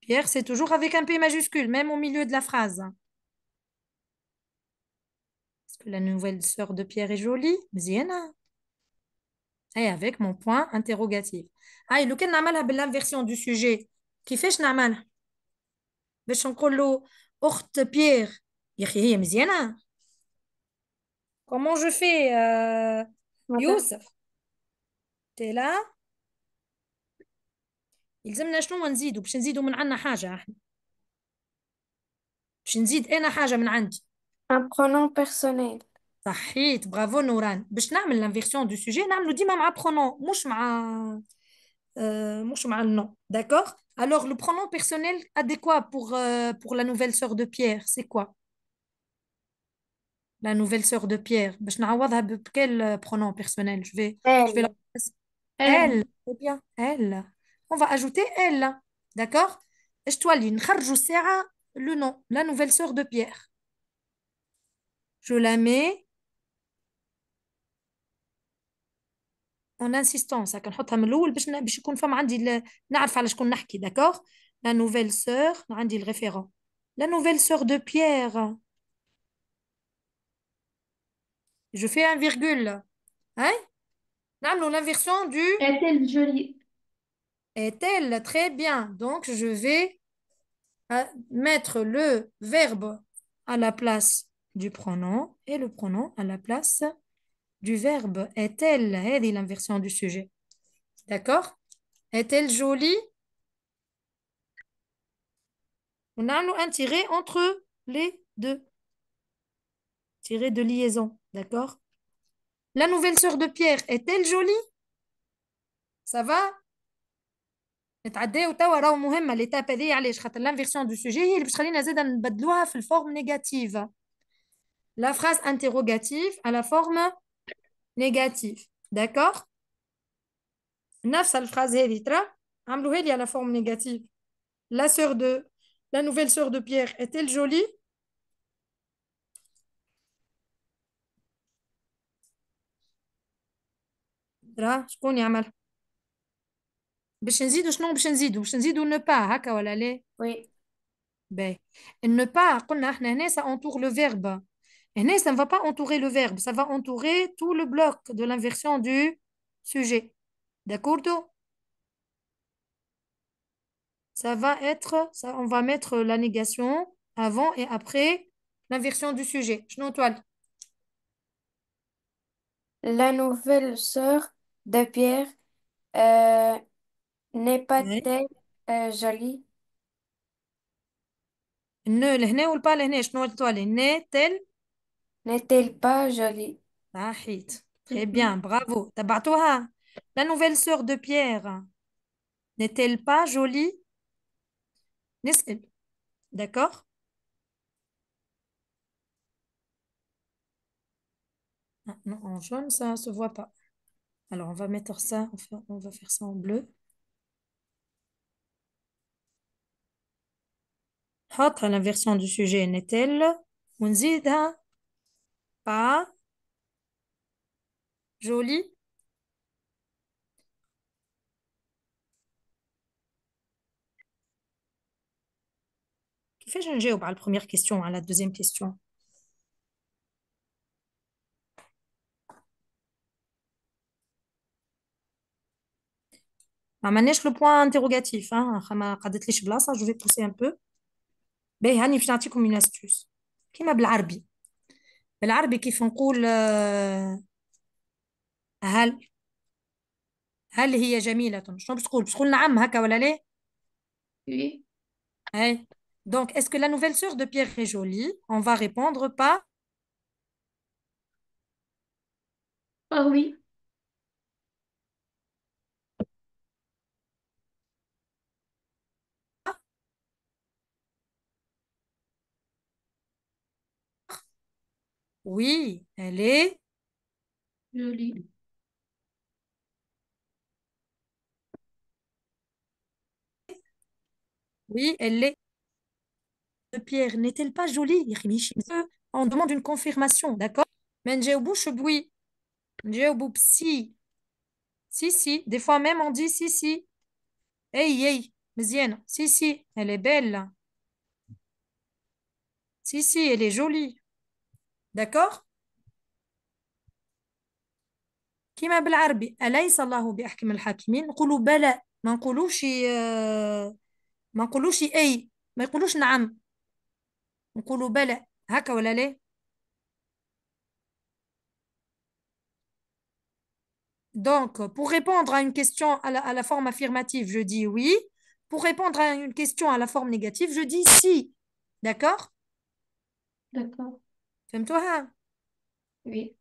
Pierre, c'est toujours avec un P majuscule, même au milieu de la phrase. Est-ce que la nouvelle sœur de Pierre est jolie? مزيانة. Et avec mon point interrogatif. هاي لو كان نعملها بالinversion du sujet كيفاش نعملها؟ باش نقول له أخت بيير يا أخي هي مزيانة. Comment je fais يوسف؟ تي لا؟ يلزمنا شنو نزيدو؟ باش نزيدو من عنا حاجة احنا. باش نزيد أنا حاجة من عندي. Un pronom personnel. صحيت برافو نوران. باش نعمل l'inversion du sujet نعملو ديما مع pronom مش مع le nom. D'accord? Alors le pronom personnel adéquat pour la nouvelle sœur de Pierre, c'est quoi? La nouvelle sœur de Pierre. باش نعوضها بquel pronom personnel? Je vais la... Elle. Elle. C'est bien. Elle. On va ajouter elle. D'accord? ايش تولي نخرجوا الساعة le nom, la nouvelle sœur de Pierre. Je la mets en insistance هكا نحطها من الأول باش يكون فما عندي نعرف على شكون نحكي. D'accord? La nouvelle sœur عندي le référent. La nouvelle sœur de Pierre. Je fais un virgule. Hein? نعملوا l'inversion du Est-elle jolie? est-elle. Très bien. Donc, je vais mettre le verbe à la place du pronom et le pronom à la place du verbe. Est-elle? هذه l'inversion du sujet. D'accord? Est-elle jolie? On a un tiret entre les deux. Tiret de liaison. D'accord? La nouvelle sœur de Pierre, est-elle jolie? Ça va? نتعداو توا راهو مهمه ليتاب هذه. علاش؟ خاطر l'inversion du sujet هي اللي باش تخلينا زاده نبدلوها في الفورم نيجاتيف. La phrase interrogative à la forme négative. D'accord? نفس الفراز هذه ترى عملوها لي على forme négative. La nouvelle sœur de Pierre est-elle jolie? ترى شكون يعمل؟ باش نزيدو شنو باش نزيدو ne pas هكا ولا لا؟ Oui. باهي. ne pas قلنا احنا هنا ça entoure le verbe. هنا ça ne va pas entourer le verbe, ça va entourer tout le bloc de l'inversion du sujet. D'accord? Ça va être, ça, on va mettre la négation avant et après l'inversion du sujet. Je note. La nouvelle sœur de Pierre euh, n'est Ouais. pas-t-elle jolie? لهنا والبا لهنا شنو التوالي n'est-elle N'est-elle pas jolie? صحيت. Très Mhm. bien, bravo. تبعتوها. La nouvelle sœur de Pierre n'est-elle pas jolie? نسأل. D'accord? Ah, non, en jaune, ça ne se voit pas. Alors, on va mettre ça, enfin, on va faire ça en bleu. حط l'inversion du sujet n'est-elle ونزيدها pas jolie. كيفاش نجاوب على première question على la deuxième question؟ ما عملناش لو بوان انتروغاتيف ما قعدتليش بلاصه جو في بوسي ان بو. باهي هاني باش نعطيكم اون استوس كيما بالعربي. بالعربي كيف نقول هل هل هي جميلة شنو باش تقول؟ باش تقول نعم هكا ولا لا؟ Oui. هاي دونك est-ce que la nouvelle sœur de Pierre est jolie? On va répondre pas Ah oui. oui, elle est Joli. oui, elle est de Pierre n'est-elle pas jolie؟ يا أخي ماشي on demande une confirmation, d'accord? ما نجاوبوش بوي نجاوبو بسي. Si des fois même on dit si hey مزيانة si elle est belle si elle est jolie d'accord. كما بالعربي أليس الله بأحكم الحاكمين نقولوا بلى ما نقولوش أي ما يقولوش نعم نقولوا بلى هكا ولا لا. Donc pour répondre à une question à la forme affirmative je dis oui, pour répondre à une question à la forme négative je dis si, d'accord. D'accord. فهمتوها؟ Oui.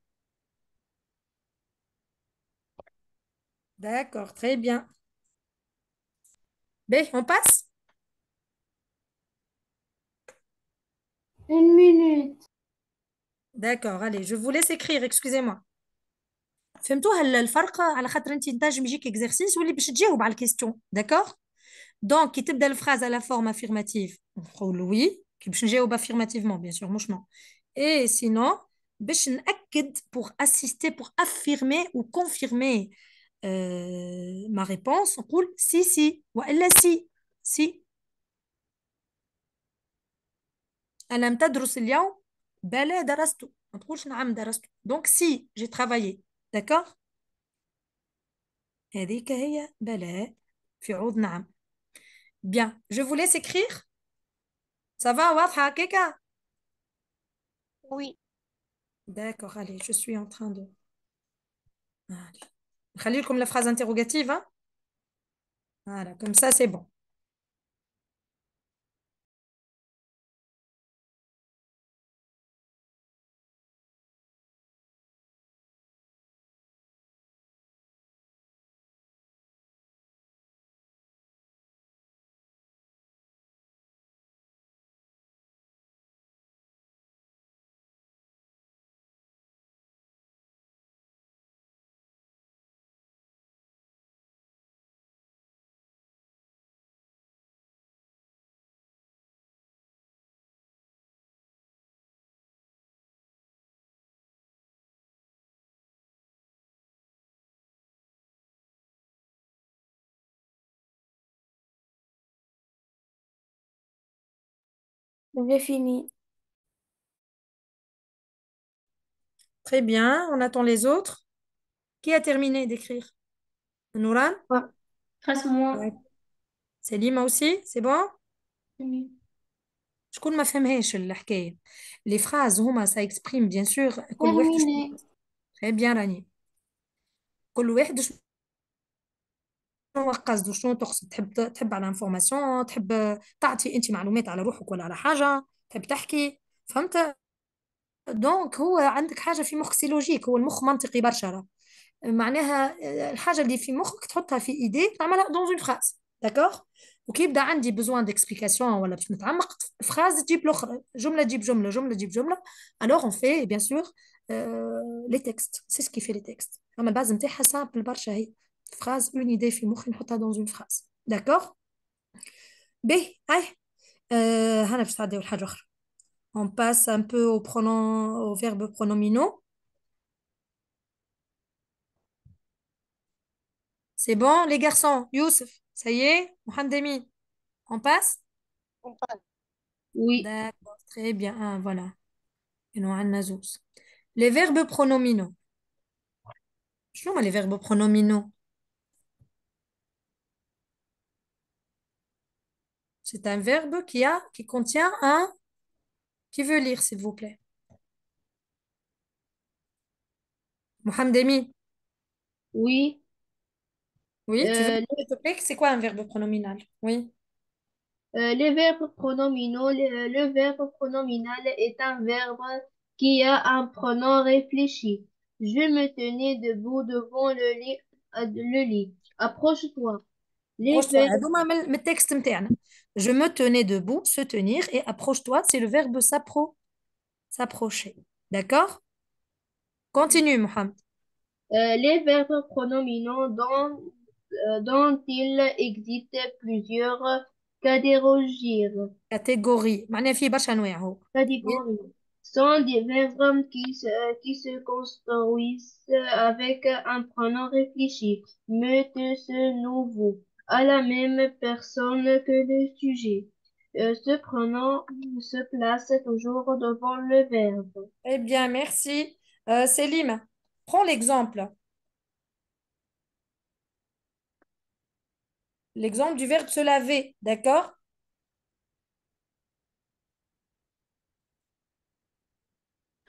D'accord, très bien. Ben, on passe. 1 minute. D'accord, allez, je vous laisse écrire, excusez-moi. فهمتوا الفرق على خاطر انت نجم يجيك اكزرسيس واللي باش تجاوب على الكيستيون داكوغ. دونك كي تبدا الفراز على فورم افيرماتيف نقول وي كي باش نجاوب افيرماتيفمون بيان سور مش نو. اي سينون باش ناكد بور اسيستي بور افيرمي ou confirmer ما ريبونس نقول سي والا سي. ألم تدرس اليوم؟ بلى درست. ما تقولش نعم درست. دونك سي جي ترافايي داكوغ. هذيك هي بلى في عوض نعم. Bien, je vous laisse écrire. Ça va واضحة هكاكا؟ Oui. D'accord, allez, je suis en train de... Allez. نخلي لكم la phrase interrogative, hein? Voilà, comme ça c'est bon. J'ai fini. Très bien, on attend les autres. Qui a terminé d'écrire? Nouran? Ouais. Grâce moi. Ouais. Céline aussi, c'est bon? Oui. شكون ما فهمهاش الحكاية. les phrases هما ça exprime bien sûr كل واحد Terminé. très bien راني. كل واحد شنو قصده، شنو تقصد، تحب على انفورماسيون، تحب تعطي انت معلومات على روحك ولا على حاجة، تحب تحكي، فهمت؟ دونك هو عندك حاجة في مخك سي لوجيك، هو المخ منطقي برشا راه. معناها الحاجة اللي في مخك تحطها في ايدي تعملها دون اون فراز، داكوغ. وكي يبدا عندي بزوان ديكسبليكاسيون ولا باش نتعمق، فراز تجيب الاخرى، جملة تجيب جملة، جملة تجيب جملة. الوغ اون في بيان سور لي تكست، سي سكي في لي تكست. اما الباز نتاعها سامبل برشا، هي فراز اون ايدي في مخي نحطها دون اون فراز، داكوغ. باهي هاي هنا باش تعديو لحاجة أخرى. On passe un peu au pronom, aux verbes pronominaux. C'est bon, les garçons? Youssef, ça y est? Mohamed Emin, on passe? Oui. D'accord, très bien. Ah, voilà. Et nous, on a زوز. Les verbes pronominaux. شنو هما les verbes pronominaux? C'est un verbe qui contient un... Qui veut lire, s'il vous plaît? Mohamed Emin. Oui. Oui, tu veux Euh, dire, s'il te plaît, c'est quoi un verbe pronominal? Oui. les verbes pronominaux, le verbe pronominal est un verbe qui a un pronom réfléchi. Je me tenais debout devant le lit. Approche-toi. Les Approche-toi. verbes, هذوما من التكست متاعنا. Je me tenais debout, se tenir, et approche-toi, c'est le verbe s'approcher. D'accord? Continue, Mohamed. les verbes pronominaux dont il existe plusieurs catégories. Catégorie. معناها في برشا أنواع هو. Catégories sont des verbes qui se construisent avec un pronom réfléchi, mettez ce nouveau à la même personne que le sujet. Ce pronom se place toujours devant le verbe. Eh bien, merci. Célim, prends l'exemple. L'exemple du verbe se laver. D'accord?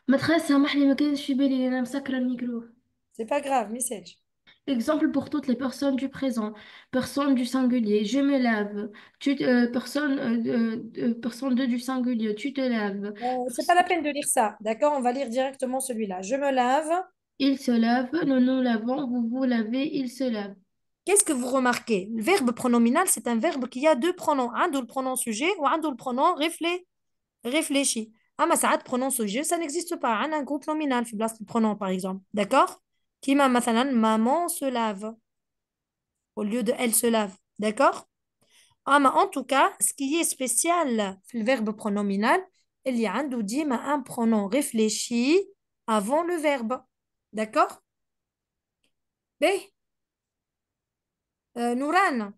maîtresse سامحني ما كانش في بالي انا مسكره الميكرو. C'est pas grave, message. Exemple pour toutes les personnes du présent, personne du singulier, je me lave, personne de du singulier, tu te laves, C'est pas la peine de lire ça. D'accord? On va lire directement celui-là. Je me lave. il se lave, nous nous lavons, vous vous lavez, il se lave. Qu'est-ce que vous remarquez? Le verbe pronominal, c'est un verbe qui a deux pronoms. Un le pronom sujet ou un le pronom réfléchi. Ah, mais ça, pronom sujet, ça n'existe pas. Un groupe nominal, في بلاصة le pronom, par exemple. D'accord? Qui m'a مثلا, maman se lave au lieu de elle se lave. D'accord? Ah, mais en tout cas, ce qui est spécial le verbe pronominal, il y a un pronom réfléchi avant le verbe. D'accord? B. Nouran,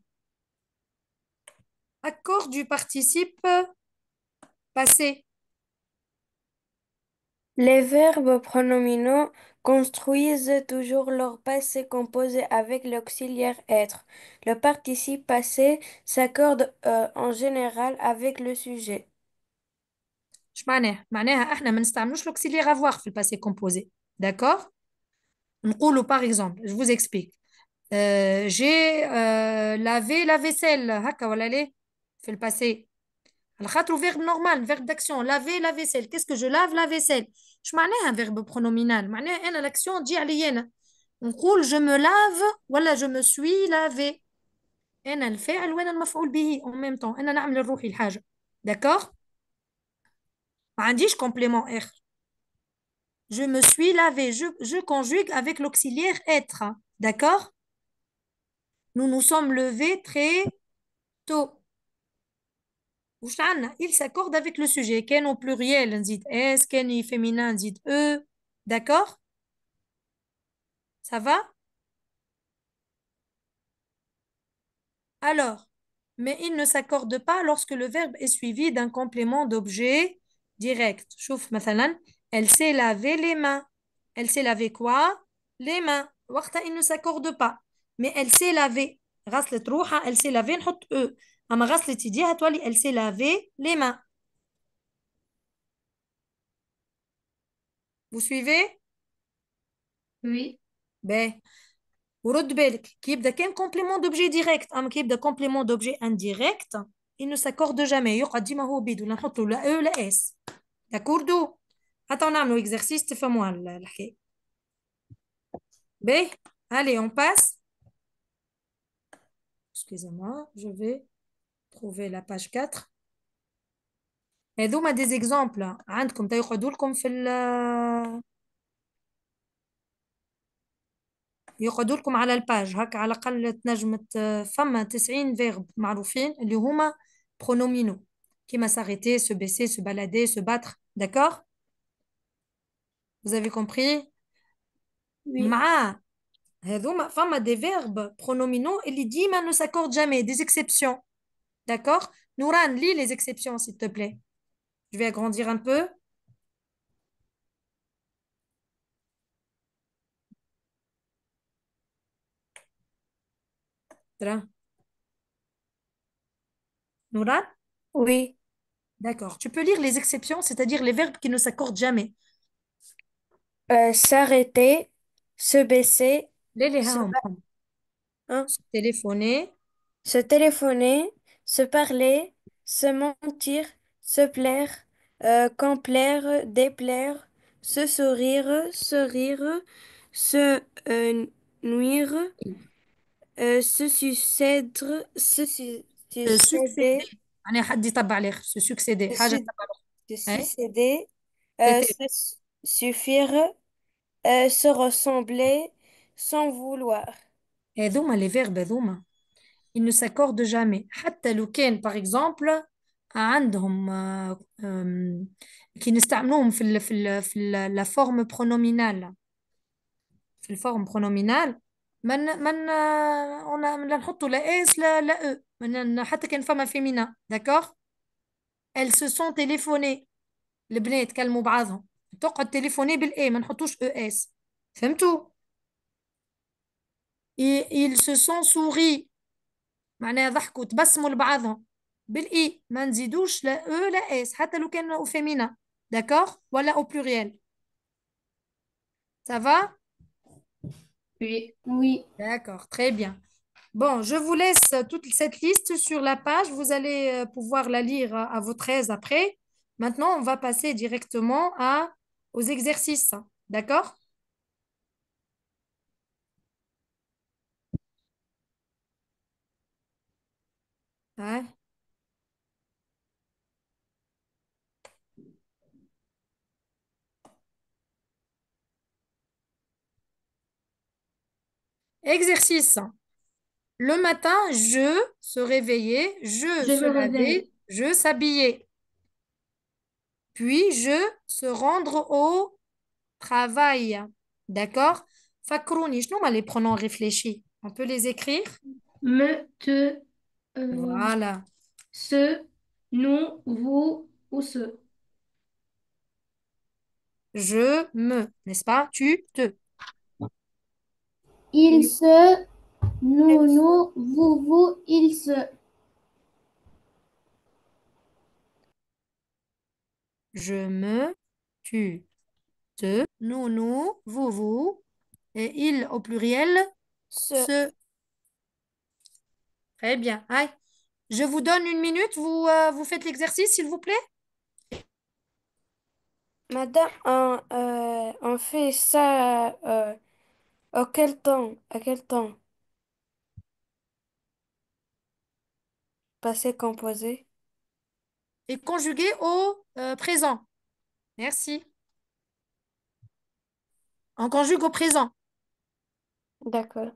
accord du participe passé. Les verbes pronominaux construisent toujours leur passé composé avec l'auxiliaire être. Le participe passé s'accorde en général avec le sujet. ايش معناها؟ معناها احنا ما نستعملوش l'auxiliaire avoir في الباسé composé. D'accord? نقولوا par exemple, je vous explique. J'ai lavé la vaisselle هكا ولا ليه؟ في الباسé. على خاطر verbe normal, verbe d'action, laver la vaisselle. Qu'est-ce que je lave la vaisselle؟ ايش معناها verbe pronominal؟ معناها انا l'action تجي عليا انا. نقول je me lave ولا je me suis lavé. انا الفاعل وانا المفعول به en même temps. انا نعمل لروحي الحاجة. D'accord؟ ما عنديش complément R. Je me suis lavé. Je conjugue avec l'auxiliaire être. D'accord? Nous nous sommes levés très tôt. وش عنا؟ Il s'accorde avec le sujet. كان au pluriel نزيد S, كان féminin نزيد E. D'accord? Ça va? Alors, mais il ne s'accorde pas lorsque le verbe est suivi d'un complément d'objet direct. شوف مثلا, elle s'est lavé les mains. Elle s'est lavé quoi? Les mains. وقتها il ne s'accorde pas. Mais elle s'est lavée. غسلت روحها, elle s'est lavée نحط E. أما غسلت يديها تولي elle s'est lavé les mains. Vous suivez? Oui. Ben, ورد بالك كي يبدا كان complément d'objet direct اما كي يبدا complément d'objet indirect il ne s'accorde jamais يقعد ديما هو بيد ولا نحط له لا او لا اس داكوردو حتى نعملوا اكزرسيس تفهموا الحكايه باهي allez on passe excusez-moi je vais trouver la page 4 هذوما des exemples عندكم يقعدوا لكم في يقعدوا لكم على الباج هكا على الأقل تنجم فما 90 فيرب معروفين اللي هما pronominaux كيما s'arrêter, se baisser, se balader, se battre d'accord vous avez compris Oui. مع هذوما فما des verbes pronominaux اللي ديما ne s'accordent jamais des exceptions d'accord Nouran lis les exceptions s'il te plaît je vais agrandir un peu Tra. Nouran Oui. d'accord tu peux lire les exceptions c'est-à-dire les verbes qui ne s'accordent jamais S'arrêter, se baisser, les se, هم hein, se téléphoner se téléphoner, se parler, se mentir, se plaire, complaire, déplaire, se sourire, se rire, se nuire, se succéder succéder, يعني حد يتبع الاخر se succéder se, حاجه su- تتبع se الاخر succéder, اي suffire, se ressembler, sans vouloir. هذوما لي فيرب هذوما ils ne s'accordent jamais حتى لو كان باغ اكزومبل عندهم كي نستعملوهم لا فورم برونومينال في الفورم برونومينال لا نحطوا لا اس لا او حتى كان فما فيمينا داكوغ elles se sont téléphonées البنات كلموا بعضهم تقعد تليفوني بالاي ما نحطوش او اس فهمتوا ils se sont souris معناها ضحكوا تبسموا لبعضهم بالاي ما نزيدوش لا او لا اس حتى لو كان او فيمينا داكوغ ولا او بلوريال ça va Oui. Oui. d'accord très bien bon je vous laisse toute cette liste sur la page vous allez pouvoir la lire à votre aise après maintenant on va passer directement aux exercices d'accord ouais. Exercice. Le matin, je se réveiller, je Je se me réveille. laver, je s'habiller. Puis, je se rendre au travail. D'accord? Fakrouni, je les pronoms réfléchis. On peut les écrire? Me, te, Voilà. ce, nous, vous ou ce. Je me, n'est-ce pas? Tu, te. Il se, nous, vous, il se. Je me, tu, te, nous, vous. Et il au pluriel, Se, se. Très bien. Aïe. Je vous donne une minute. Vous faites l'exercice, s'il vous plaît? Madame, on fait ça à quel temps? À quel temps? Passé composé? Et conjugué au présent. Merci. On conjugue au présent. D'accord.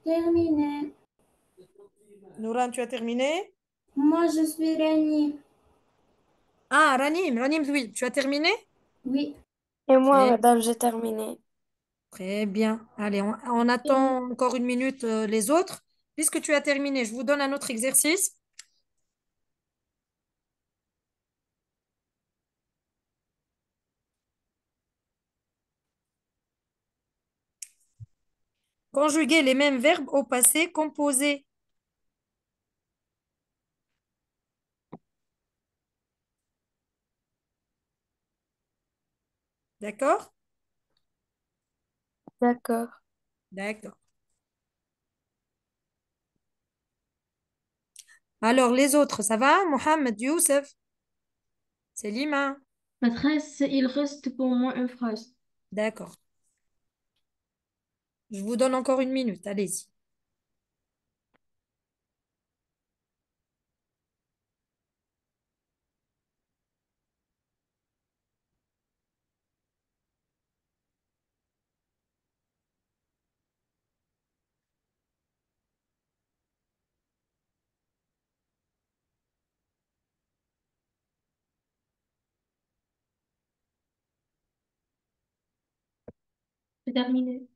Terminé. Nouran, tu as terminé? Moi, je suis Rani. Ah, Ranim, oui, tu as terminé? Oui. Et moi, Très, madame, j'ai terminé. très bien. Allez, on attend encore une minute les autres. Puisque tu as terminé, je vous donne un autre exercice. Conjuguer les mêmes verbes au passé composé. D'accord? D'accord. D'accord. Alors, les autres, ça va? Mohamed, Youssef, Selima. Maîtresse, il reste pour moi une phrase. D'accord. Je vous donne encore une minute. Allez-y. C'est terminé.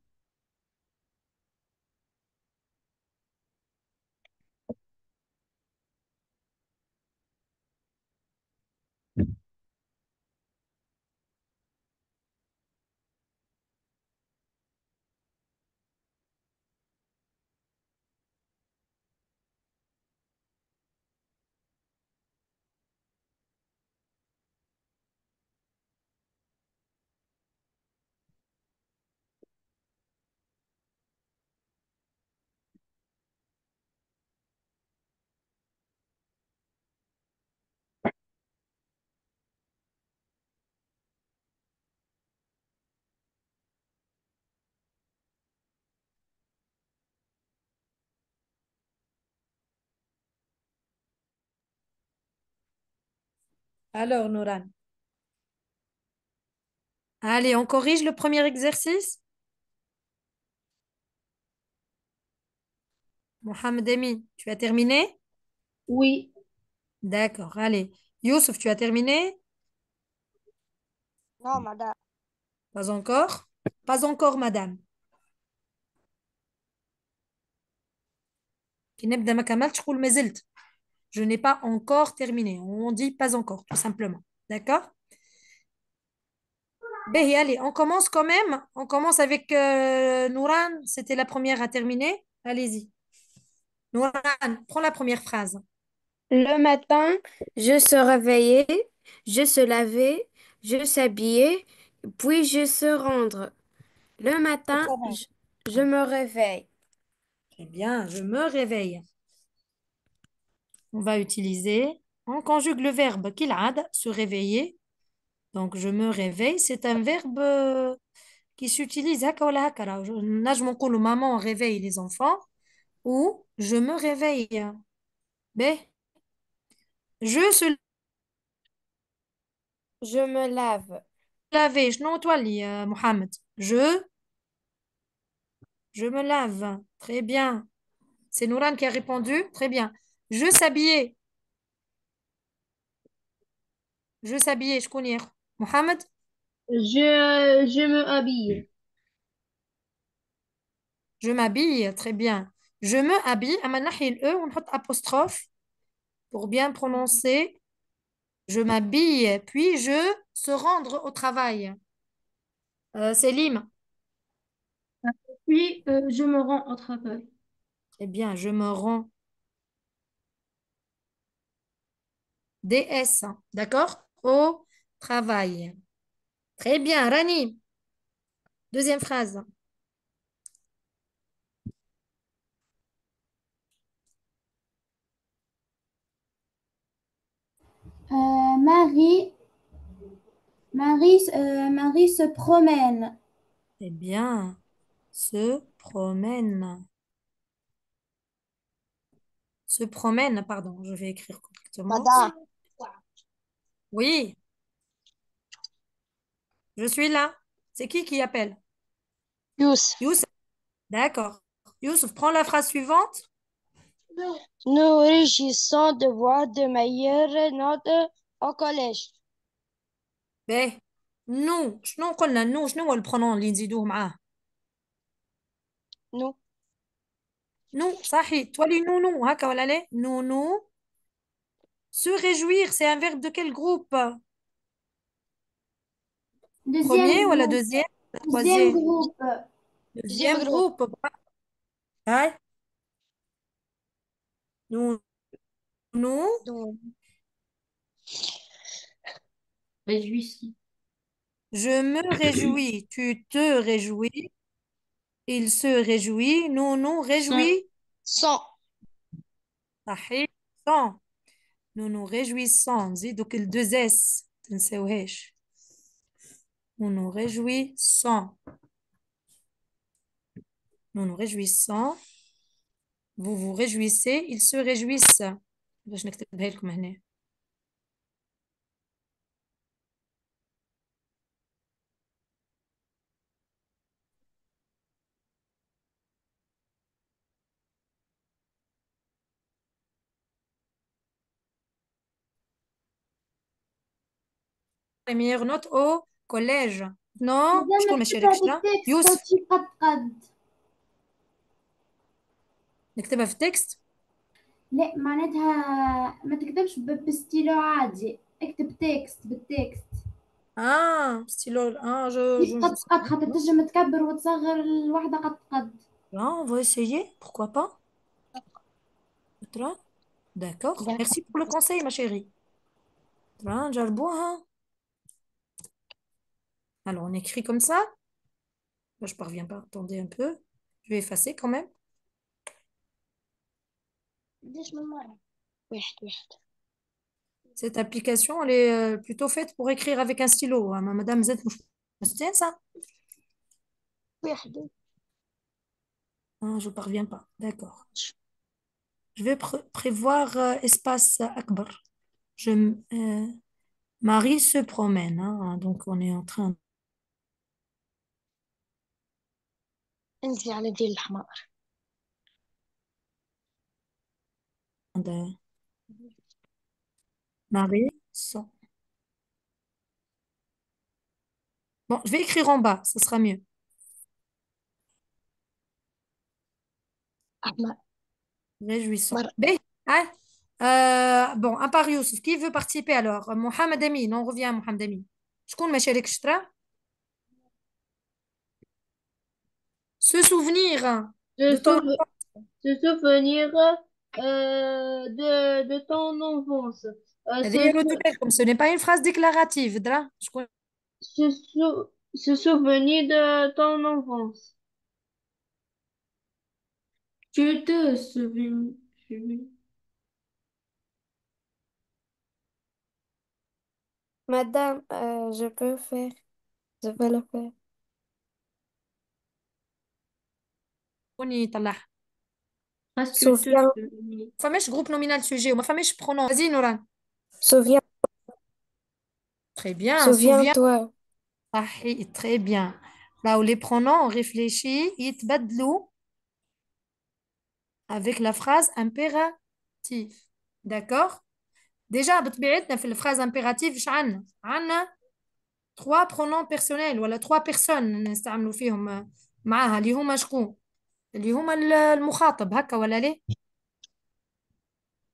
Alors, Nouran. Allez, on corrige le premier exercice. Mohamed Emi, tu as terminé? Oui. D'accord. Allez. Youssef, tu as terminé? Non, madame. Pas encore? Pas encore, madame. Qui نبدأ ما كملتش قول ما زلت. Je n'ai pas encore terminé. On dit pas encore, tout simplement. D'accord? Ben, allez, on commence quand même. On commence avec Nouran. C'était la première à terminer. Allez-y. Nouran, prends la première phrase. Le matin, je se réveillais, je se lavais, je s'habillais, puis je se rendre. Le Au matin, travail. je me réveille. Très bien, je me réveille. On va utiliser. On conjugue le verbe kil'ad, se réveiller. Donc, je me réveille. C'est un verbe qui s'utilise هكا ولا هكا. Alors, نجم نقولوا maman réveille les enfants ou je me réveille. Ben, je se Je me lave. laver. شنو تولي Mohamed? Je me lave. Très bien. C'est Nouran qui a répondu. Très bien. Je s'habiller. Je s'habiller. Je connais. Mohamed? Je me habille. Je m'habille. Très bien. Je me habille. أما نحي الأ ونحط apostrophe pour bien prononcer. Je m'habille. Puis je se rendre au travail. Selim. Puis, je me rends au travail. Très bien. Je me rends. DS. D'accord? Au travail. Très bien. Rani. Deuxième phrase. Marie, Marie se promène. Très bien. Se promène. Se promène, pardon, je vais écrire correctement. Madame. Oui, je suis là. C'est qui appelle? Youssef. Youssef. D'accord. Youssef, prends la phrase suivante. Nous réussissons de voir de meilleures notes au collège. باهي نو شنو قلنا نو شنو هو البرونون اللي نزيدوه معاه Nous, نو صحيح تولي نو نو هكا ولا لا نو نو se réjouir c'est un verbe de quel groupe Deuxième premier ou la groupe. deuxième la Deuxième troisième groupe. deuxième deuxième groupe. groupe هاي نو نو Donc, Réjouissant. je me réjouis tu te réjouis il se réjouit nous nous Sans. réjouit sans, صحيح sans nous nous réjouissons نزيدوك ال 2 S تنساوهاش nous nous réjouissons nous nous réjouissons vous vous réjouissez ils se réjouissent باش نكتبها لكم هنا les meilleures notes au collège non مادام شكون ما نكتبها شاركش في لا التكست يوسف هادشي قد نكتبها في التكست لا معناتها ما تكتبش بستيلو عادي، اكتب تكست بالتكست. ستيلو كيف je قد sais قد pas. خاطر تنجم تكبر وتصغر الوحدة قد. Non, on va essayer pourquoi pas ترى d'accord d'accord. merci pour le conseil ma chérie ترى نجربوها alors on écrit comme ça. Là, je parviens pas attendez un peu je vais effacer quand même ليش من مرة؟ واحد. cette application elle est plutôt faite pour écrire avec un stylo hein. Madame Z مش مستانسة واحد. ah, je parviens pas d'accord je vais prévoir espace أكبر Marie se promène hein. Donc on est en train انزلي على ديل الحمار. de Marie sont bon je vais écrire en bas ça sera mieux أحمر. réjouissant مرة. B hein? Bon à part Youssef qui veut participer alors Mohamed Amin on revient à Mohamed Amin شكون ما شاركش ترى se souvenir Se, de ton souve- se souvenir de ton enfance. هذه ردوا بالكم ce n'est pas une phrase déclarative درا شكون Se souvenir de ton enfance. Tu te souviens. Madame, je peux le faire. شكون يطلع Parce que te Souviens, souviens. ما فماش groupe nominal sujet وما فماش pronom vas-y Noran souviens, très bien souviens souviens-toi. صحيح très bien là où les pronoms on réfléchit يتبدلوا avec la phrase impérative d'accord déjà بطبيعتنا في الفراز impérative ايش عندنا 3 pronoms personnels ولا 3 personnes نستعملوا فيهم معاها اللي هما شكون اللي هما المخاطب هكا ولا ليه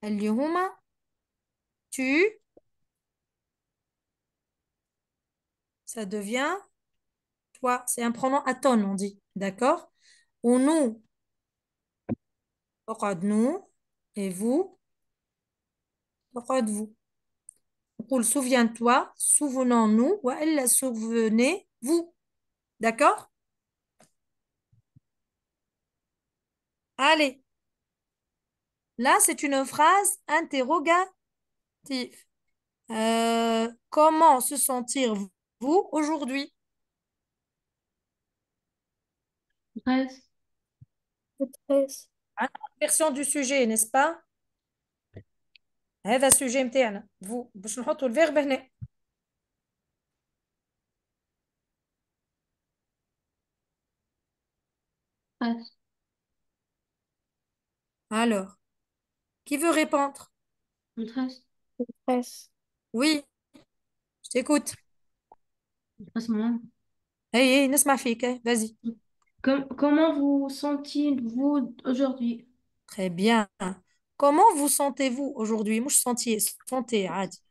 اللي هما tu ça devient toi c'est un pronom atone on dit d'accord ou nous اقعد nous et vous اقعد vous نقول souviens-toi souvenons-nous وإلا souvenez-vous d'accord allez là c'est une phrase interrogative comment se sentir-vous aujourd'hui Bref. Stress. version du sujet n'est-ce pas هذا السوجي متاعنا vous باش نحطوا الفيرب هنا Bref. Alors, qui veut répondre? maîtresse. Maîtresse. Oui, je t'écoute. À ce moment. Hey, hey, نسمع فيك, vas-y. Comment vous sentiez-vous aujourd'hui? Très bien. Comment vous sentez-vous aujourd'hui? Moi, je sentais, sentez, عادي.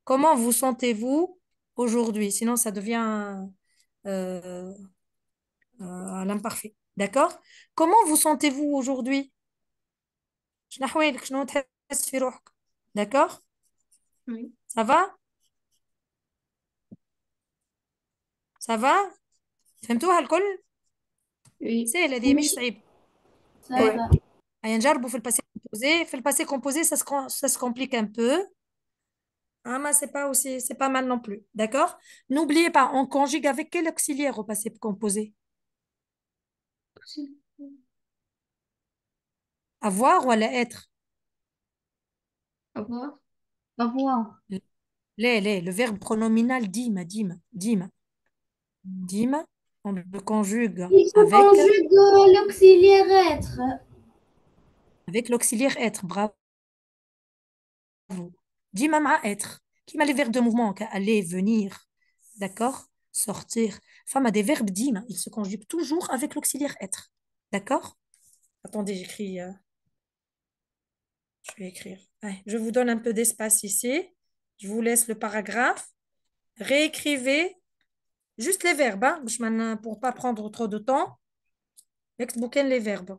Comment vous sentez-vous aujourd'hui? Sinon, ça devient euh, à l'imparfait. D'accord? Comment vous sentez-vous aujourd'hui? شنو أحوالك؟ شنو تحس في روحك؟ D'accord? Oui. Ça va? Ça va؟ فهمتوها الكل؟ Oui. سهلة دي مش Oui, صعيب. ça إيه. va. هيا نجربوا في الباسé composé. في الباسé composé, ça se complique un peu. Ah, mais c'est pas aussi, c'est pas mal non plus. D'accord? N'oubliez pas, on conjugue avec quel auxiliaire au passé composé? Possible. Avoir ou aller être? Au revoir. Avoir. Le verbe pronominal dîme, dîme, dîme. Dîme, on le conjugue Il se conjugue l'auxiliaire être. avec l'auxiliaire être. Bravo. Dîme مع être. Qui m'a les verbes de mouvement, aller, venir. D'accord? Sortir. Femme a des verbes dîme, ils se conjuguent toujours avec l'auxiliaire être. D'accord? Attendez, j'écris. Je vais écrire. Allez, je vous donne un peu d'espace ici. Je vous laisse le paragraphe. Réécrivez juste les verbes, hein, pour ne pas prendre trop de temps. Expliquez les verbes.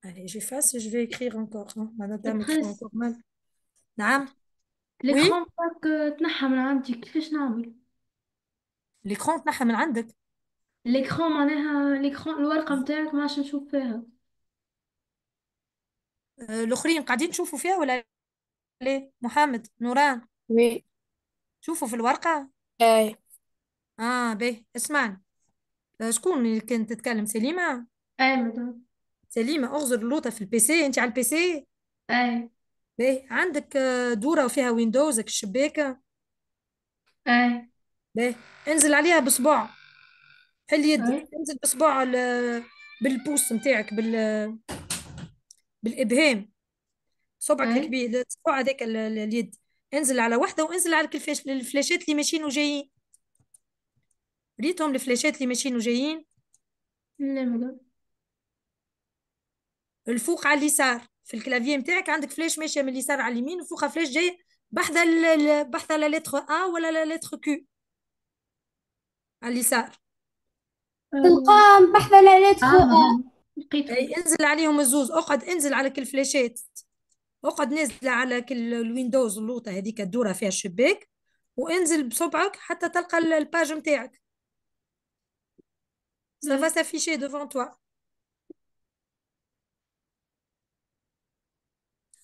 Allez, j'efface et je vais écrire encore, hein. Madame écrit maîtresse. encore mal. نعم. Oui, l'écran باك تنحى من عندي كيفاش نعمل؟ l'écran تنحى من عندك. l'écran معناها l'écran الورقة متاعك ما عادش نشوف فيها. الآخرين قاعدين تشوفوا فيها ولا ليه؟ محمد، نوران، Oui. شوفوا في الورقة. أي. باهي، اسمعني. شكون اللي كانت تتكلم؟ سليمة؟ اي مدام. سليمة، اغزر اللوطة في البيسي، انت على البيسي. اي. باهي، عندك دورة وفيها ويندوزك الشباكة. اي. باهي، انزل عليها بصبع. حل اي. يدك، انزل بصبع بالبوس نتاعك بالابهام. صبعك اي. الكبير، الصبع هذاك اليد. انزل على واحدة وانزل على الفلاشات اللي ماشيين وجايين. ريتهم الفلاشات اللي ماشيين وجايين. لا مدام. الفوق على اليسار في الكلافيي نتاعك عندك فلاش ماشية من اليسار على اليمين، وفوقها فلاش جاي بحذا بحذا لا لتر ا ولا لا لتر كيو على اليسار. أه. تلقى بحث لا لتر ها لقيتهم. اي انزل عليهم الزوز، اقعد انزل على كل فلاشات. اقعد نازله على كل الويندوز اللوطه هذيك الدوره فيها الشباك، وانزل بصبعك حتى تلقى الباج نتاعك. ça va s'afficher devant toi.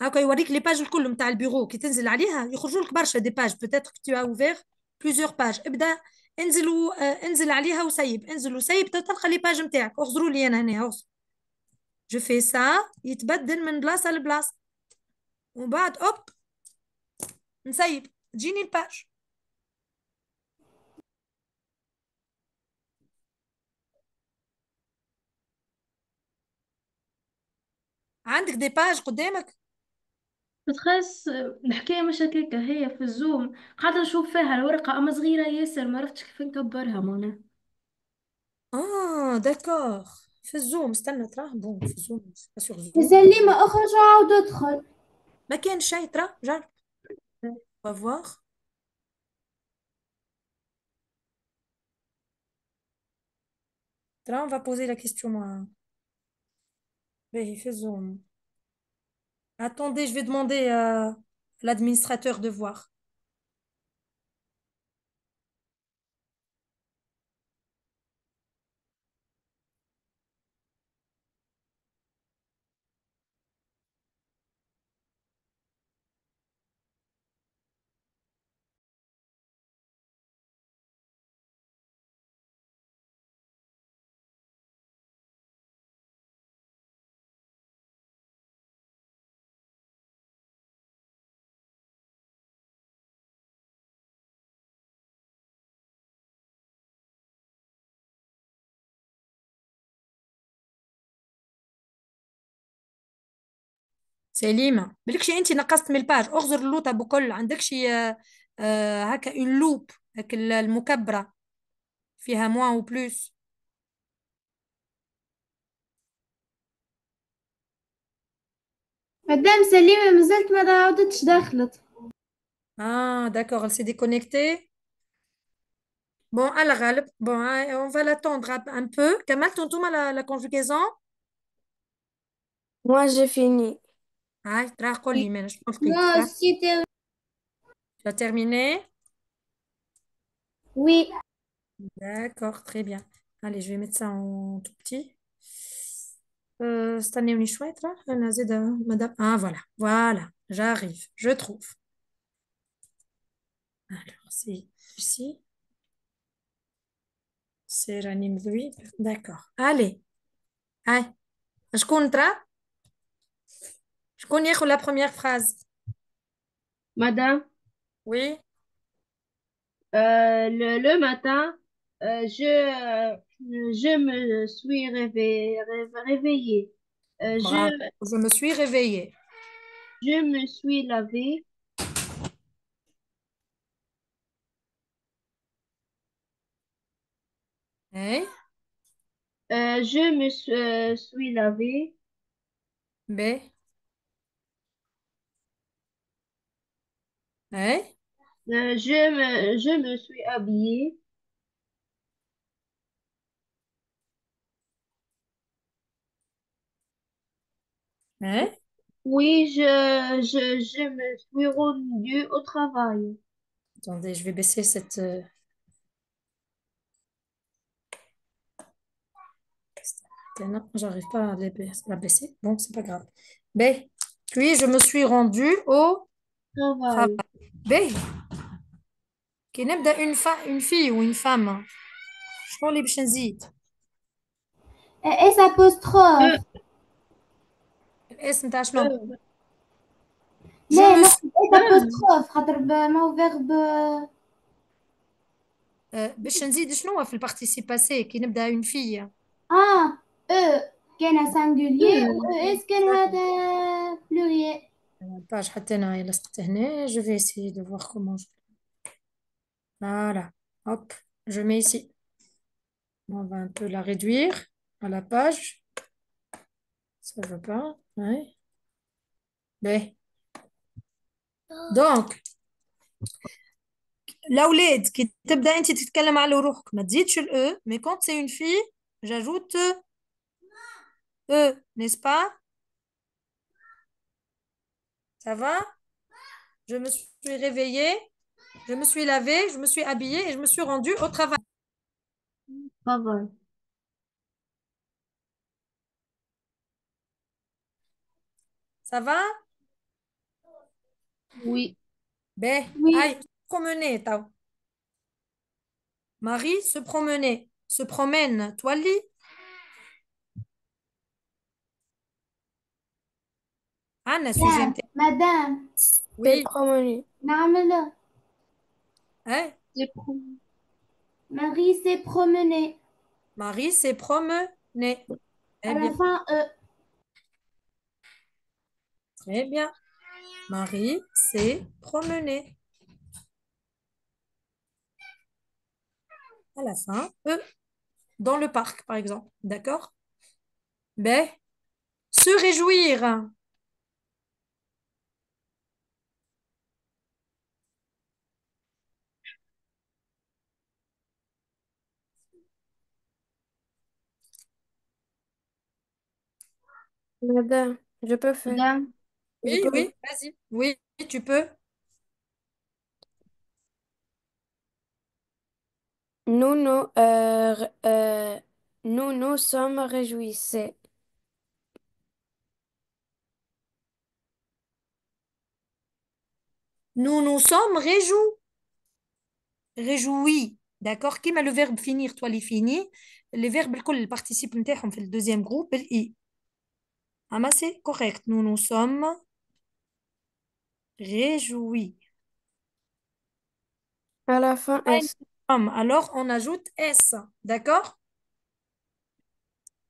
هاكا يوريك لي باج الكل نتاع البيرو، كي تنزل عليها يخرجوا لك برشا دي باج. peut-être que tu as ouvert plusieurs pages. ابدا انزل انزل عليها وسيب، انزل وسيب تلقى لي باج نتاعك. اغزروا لي انا هنا اغزر. جو في سا يتبدل من بلاصه لبلاصه، ومن بعد اوب نسيب تجيني الباج. عندك دي باج قدامك؟ بتخس الحكاية مش هكاكا، هي في الزوم قاعدة نشوف فيها الورقة أما صغيرة ياسر، ما عرفتش كيف نكبرها معناها. داكوغ. في الزوم استنى تراه بون في الزوم سور زوم. سليمة اخرج وعاود ادخل. ما كان شيء ترى جرب. on va voir. ترى on va poser la question à باهي في الزوم. Attendez, je vais demander à l'administrateur de voir. سليمة بلكشي انت نقصت من الباج اغزر اللوطة بكل عندك شي هكا اون لوب هكا المكبرة فيها موان و بلوس. مدام سليمة مازلت ما عودتش دخلت. Ah, d'accord, elle s'est déconnectée. Bon, à la غالب. Bon, on va l'attendre un peu. كملتوا انتم la conjugaison. Moi, j'ai fini. هاي ترى قولي مانا شنو بقيت Moi ترى. aussi, Tu as terminé? oui. D'accord, très bien. Allez, je vais mettre ça en tout petit. استنوني شوية ترى أنا زيادة مدام. Ah, voilà, voilà, j'arrive, je trouve. Alors, c'est ici. C'est Rani Mdoui. D'accord. Allez, هاي شكون ترى؟ شكون ياخذ la première phrase? Madame, Oui. le matin, je me suis réveillée. Bravo. Je me suis réveillée. Je me suis lavée. Hein? Je me suis lavée. B. Hein? Je me suis habillée. Hein? Oui, je me suis rendue au travail. Attendez, je vais baisser cette. Non, j'arrive pas à la baisser. Bon, c'est pas grave. B. Puis je me suis rendue au travail. Travail. B. كي نبدأ une fille ou une femme. شكون اللي باش نزيد؟ S apostrophe. الاسم نتاع شنو؟ Euh, Je لا me نقصد suis. S apostrophe خاطر ما هو فيرب. باش نزيد شنو في البارتيسيب باسي كي نبدأ une fille. اه E كان singulier و euh, ES كان هذا pluriel. الباج حتى أنا لصقت هنا. Je vais essayer de voir comment je. Voilà. Hop, je mets ici. On va un peu la réduire à la page. Ça ne veut pas. Ouais. Ben. Donc, الأولاد كي تبدأ أنت تتكلم على روحك ما تزيدش الأو mais quand c'est une fille j'ajoute E, n'est-ce pas? Ça va? Je me suis réveillée, je me suis lavée, je me suis habillée et je me suis rendue au travail. travail. Ça va? Oui. Ben, Oui. aïe, promener, tao. Marie se promenait, se promène, toi lit. Anna, sujet مدام MT. مدام C'est Oui, promené. نعمل hein? C'est pro- Marie s'est promenée. Marie s'est promenée. À Très la bien, fin très bien. Marie s'est promenée. À la fin, E, dans le parc, par exemple. D'accord? B, se réjouir. Madame, je peux faire. Madame, Je Oui, peux. oui, vas-y. Oui, tu peux. Nous nous, euh, nous nous sommes réjouissés. Nous nous sommes réjouis. D'accord? Qui met le verbe finir, toi, les finis. Les verbes, le participe نتاعهم في le deuxième groupe, i. Ah, mais c'est correct. Nous nous sommes réjouis. À la fin, Ah, S. alors, on ajoute S. D'accord?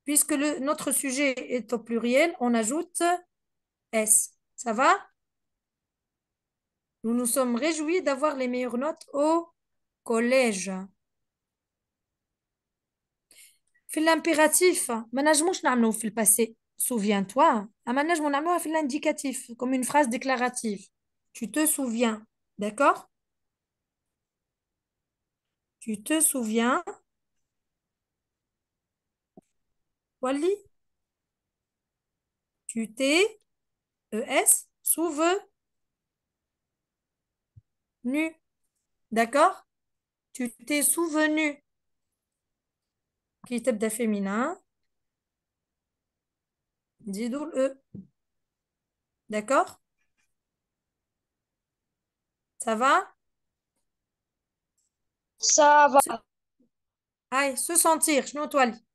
Puisque notre sujet est au pluriel, on ajoute S. Ça va? Nous nous sommes réjouis d'avoir les meilleures notes au collège. في l'impératif ما نجموش نعملوه في الباسé souviens-toi اما نجمو نعملوها في l'indicatif comme une phrase déclarative tu te souviens d'accord tu te souviens Wally tu t'es es souvenu d'accord tu t'es souvenu qui تبدا féminin زيدوا le d'accord ça va Ça va. Aïe, se sentir شنو تولي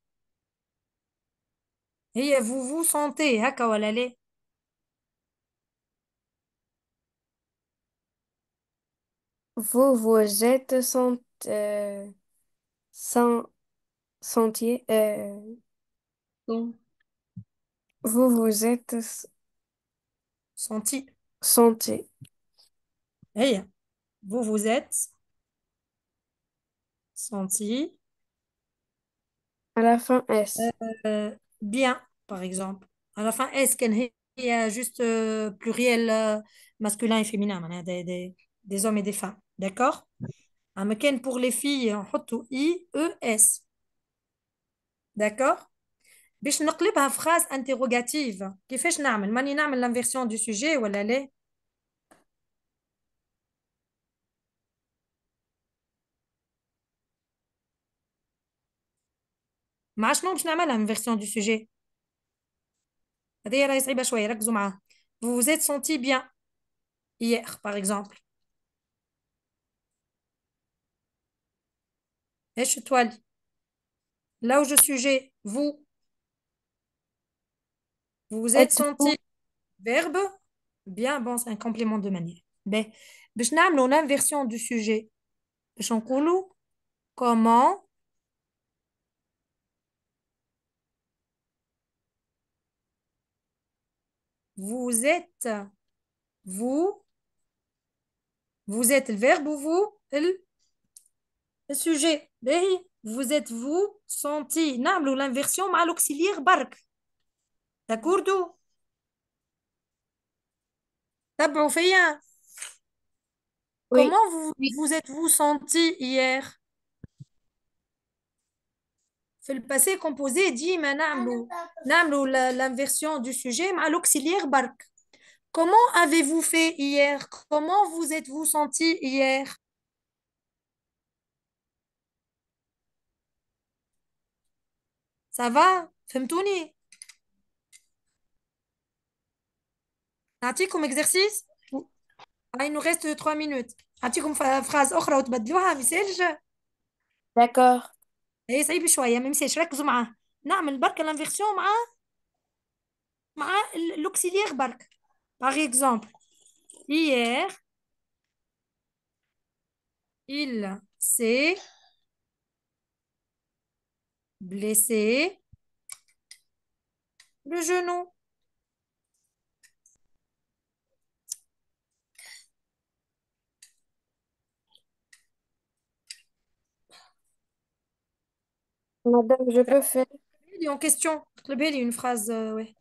هي vous vous sentez هكا ولا لا Vous vous êtes sen- sentier, Donc, vous vous êtes senti senti. هي vous vous êtes senti À la fin, S. bien, par exemple. À la fin, est-ce qu'il y a juste pluriel masculin et féminin, معناها des hommes et des femmes. D'accord? أما كان pour les filles نحطوا I, E, S. D'accord? باش نقلبها phrase interrogative كيفاش نعمل؟ ماني نعمل l'inversion du sujet ولا لا؟ مع شنو باش نعملها inversion du sujet؟ هذه راهي صعيبة شوية ركزوا معاها. Vous vous êtes senti bien hier, par exemple. ايش تولي؟ Là où je sujet, vous vous êtes Êtes-vous? senti verbe bien bon c'est un complément de manière ben باش نعملوا l'inversion du sujet باش نقولوا comment vous êtes vous vous êtes le verbe ou vous le sujet باهي vous êtes vous senti نعملوا l'inversion مع l'auxiliaire برك d'accordo تبعوا فيا Oui. comment vous êtes-vous senti hier في الباسé composé ديما نعملوا l'inversion du sujet مع l'auxiliaire برك. Comment avez-vous fait hier? Comment vous êtes-vous senti hier? Ça va? فهمتوني؟ نعطيكم exercice؟ il nous reste 3 minutes. نعطيكم phrase أخرى وتبدلوها ما يسالش. D'accord. هي صعيب شوية ما يسالش ركزوا معاه. نعمل برك l'inversion مع l'auxiliaire برك. Par exemple, hier, il s'est blessé le genou. Madame, je peux faire. Il est en question. Il y a une phrase, ouais.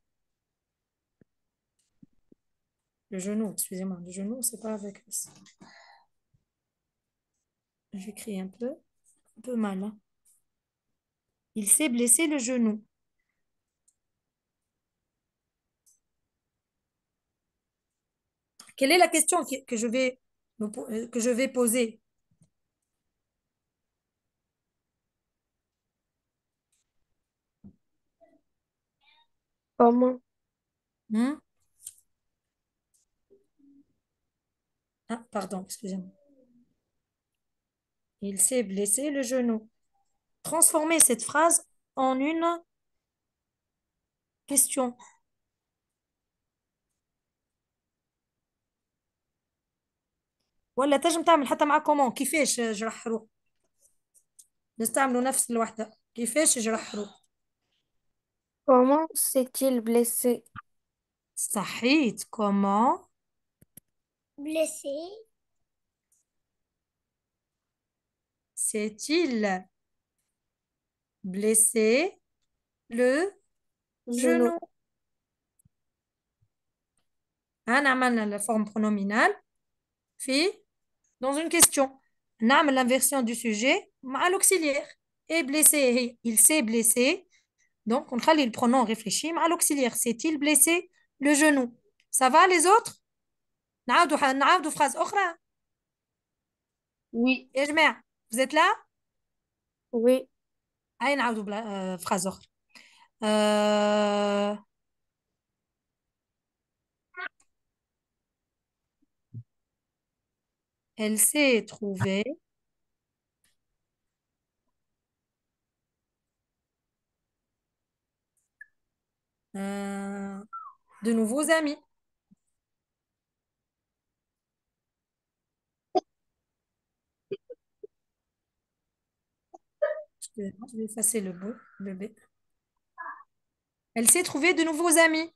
Le genou, excusez-moi. Le genou, c'est pas avec S. J'écris un peu mal, hein. Il s'est blessé le genou. Quelle est la question que je vais, que je vais poser? Comment? Hmm. Ah, pardon, excusez-moi. Il s'est blessé le genou. Transformez cette phrase en une question. ولا تنجم تعمل حتى مع كومون كيفاش جرح روح نستعملوا نفس الوحدة كيفاش جرح روح Comment s'est-il blessé? صحيت. Comment Blessé. s'est-il blessé le Genou. genou? عملنا la forme pronominale في dans une question. نعمل l'inversion du sujet مع l'auxiliaire. Et blessé, il s'est blessé. Donc, on خلي le pronom réfléchi مع l'auxiliaire. S'est-il blessé le genou? Ça va les autres? نعاودوا phrase أخرى. Oui, يا جماعة vous êtes là؟ Oui. هاي نعاودوا phrase أخرى. Euh, Elle s'est trouvée euh, de nouveaux amis. Je vais effacer le bout, le B. Elle s'est trouvée de nouveaux amis.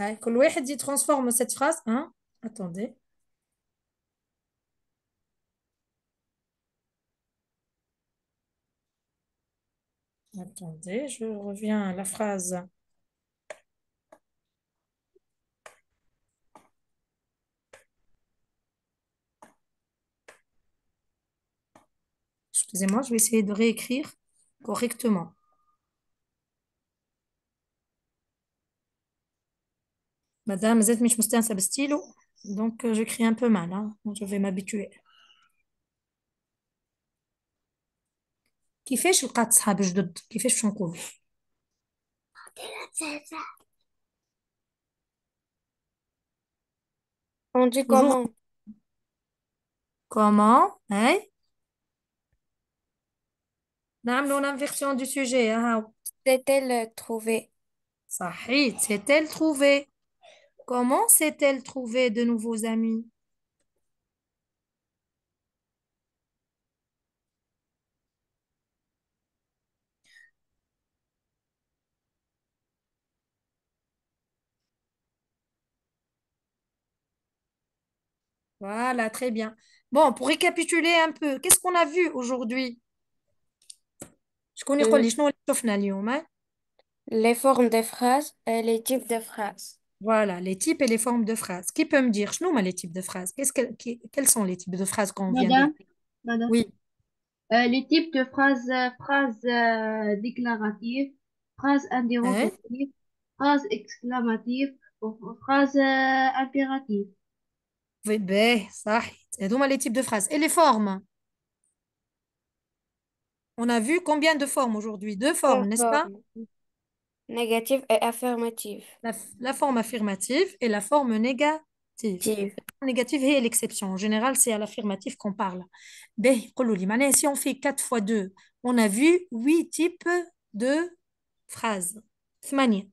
هاي كل واحد يترانسفورme cette phrase. Hein? Attendez. Attendez, je reviens à la phrase. Excusez-moi, je vais essayer de réécrire correctement. Madame, vous êtes مش مستانسة بستيلو. Donc, j'écris un peu mal. Hein? Donc, je vais m'habituer. كيفاش لقات صحاب جدد؟ كيفاش باش نقول؟ On dit Toujours comment? comment? هاي نعملوا l'inversion du sujet. ها S'est-elle trouvée? صحيت. S'est-elle trouvée? Comment s'est-elle trouvée de nouveaux amis? Voilà, très bien. Bon, pour récapituler un peu, qu'est-ce qu'on a vu aujourd'hui? شكون يقول Euh, لي شنو اللي شفنا اليوم؟ hein les formes des phrases et les types de phrases. Voilà, les types et les formes de phrases. Qui peut me dire شنو هما les types de phrases? Quels sont les types de phrases qu'on vient de madame, voir? madame. Oui. Les types de phrases, phrases déclaratives, phrases Hein? interrogatives, phrases exclamatives, ou phrases impératives. Oui, ben, صح. هذوما les types de phrases. Et les formes? On a vu combien de formes aujourd'hui? Deux Deux formes, n'est-ce pas? formes, négatives et affirmatives. La forme affirmative et la forme négative. Tive. La négative est l'exception. En général, c'est à l'affirmatif qu'on parle. Ben, قولوا لي، معناها si on fait 4 fois 2, on a vu 8 types de phrases. 8.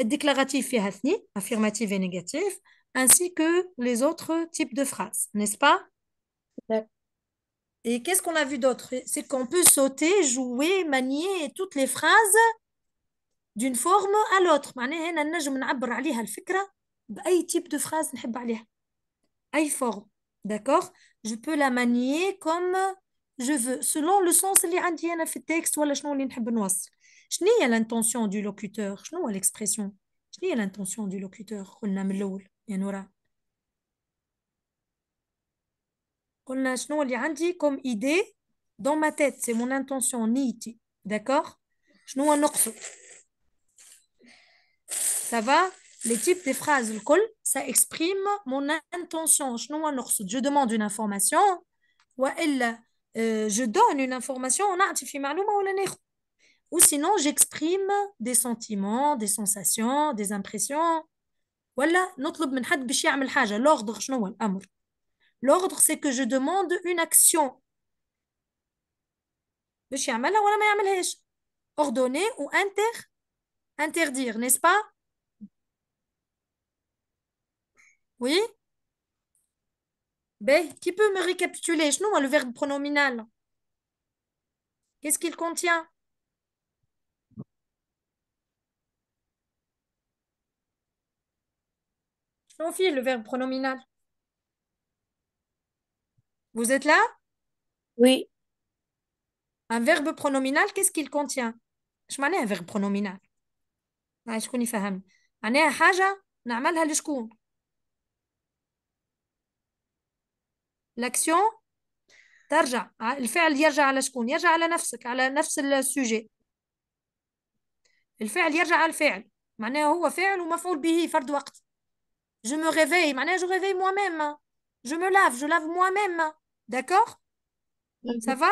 Déclaratif فيها 2, affirmative et négatif, ainsi que les autres types de phrases, n'est-ce pas? D'ac- Et qu'est-ce qu'on a vu d'autre? C'est qu'on peut sauter, jouer, manier toutes les phrases d'une forme à l'autre. معناها هنا نجم نعبر عليها الفكرة بأي type de phrase نحب عليها. أي forme. D'accord? Je peux la manier comme je veux, selon le sens اللي عندي أنا في التكست ولا شنو اللي نحب نوصل. شنو هي l'intention du locuteur? شنو هو l'expression? شنو هي l'intention du locuteur؟ قلنا من الأول يا نورا. قلنا شنو اللي عندي comme idée dans ma tête. C'est mon intention نيتي. D'accord? شنو هو نقصد؟ Ça va? Les types de phrases, le col, ça exprime mon intention. شنو هو نقصد؟ Je demande une information وإلا je donne une information ونعطي في معلومة ولا ناخذ. Ou sinon, j'exprime des sentiments, des sensations, des impressions. ولا نطلب من حد باش يعمل حاجة. L'ordre شنو هو الأمر؟ L'ordre, c'est que je demande une action. باش يعملها ولا ما يعملهاش. Ordonner ou interdire, n'est-ce pas? Oui? Ben, qui peut me récapituler? شنو هو le verbe pronominal? Qu'est-ce qu'il contient? شنو فيه le verbe pronominal? Vous êtes là? Oui. Un verbe pronominal, qu'est-ce qu'il contient? ايش معناه un verbe pronominal؟ شكون يفهم؟ معناها حاجة نعملها لشكون؟ l'action ترجع الفعل يرجع على شكون؟ يرجع على نفسك، على نفس السوجي. الفعل يرجع على الفعل، معناه هو فعل ومفعول به فرد وقت. je me réveille معناه je réveille moi-même. je me lave, je lave moi-même. D'accord? Ça va?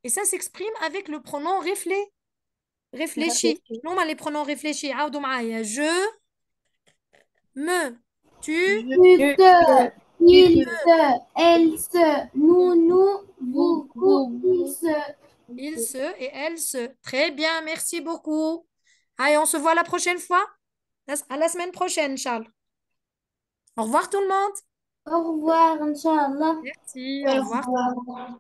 Et ça s'exprime avec le pronom réfléchi. شنو هما les pronoms réfléchis؟ عاودوا معايا. je, me, tu, Tu Tu, te, te, il se, elle se, nous, vous, il se. il se et elle se. Très bien, merci beaucoup. Allez, on se voit la prochaine fois. À la semaine prochaine, Charles. Au revoir tout le monde. Au revoir, Inch'Allah. Merci, au revoir.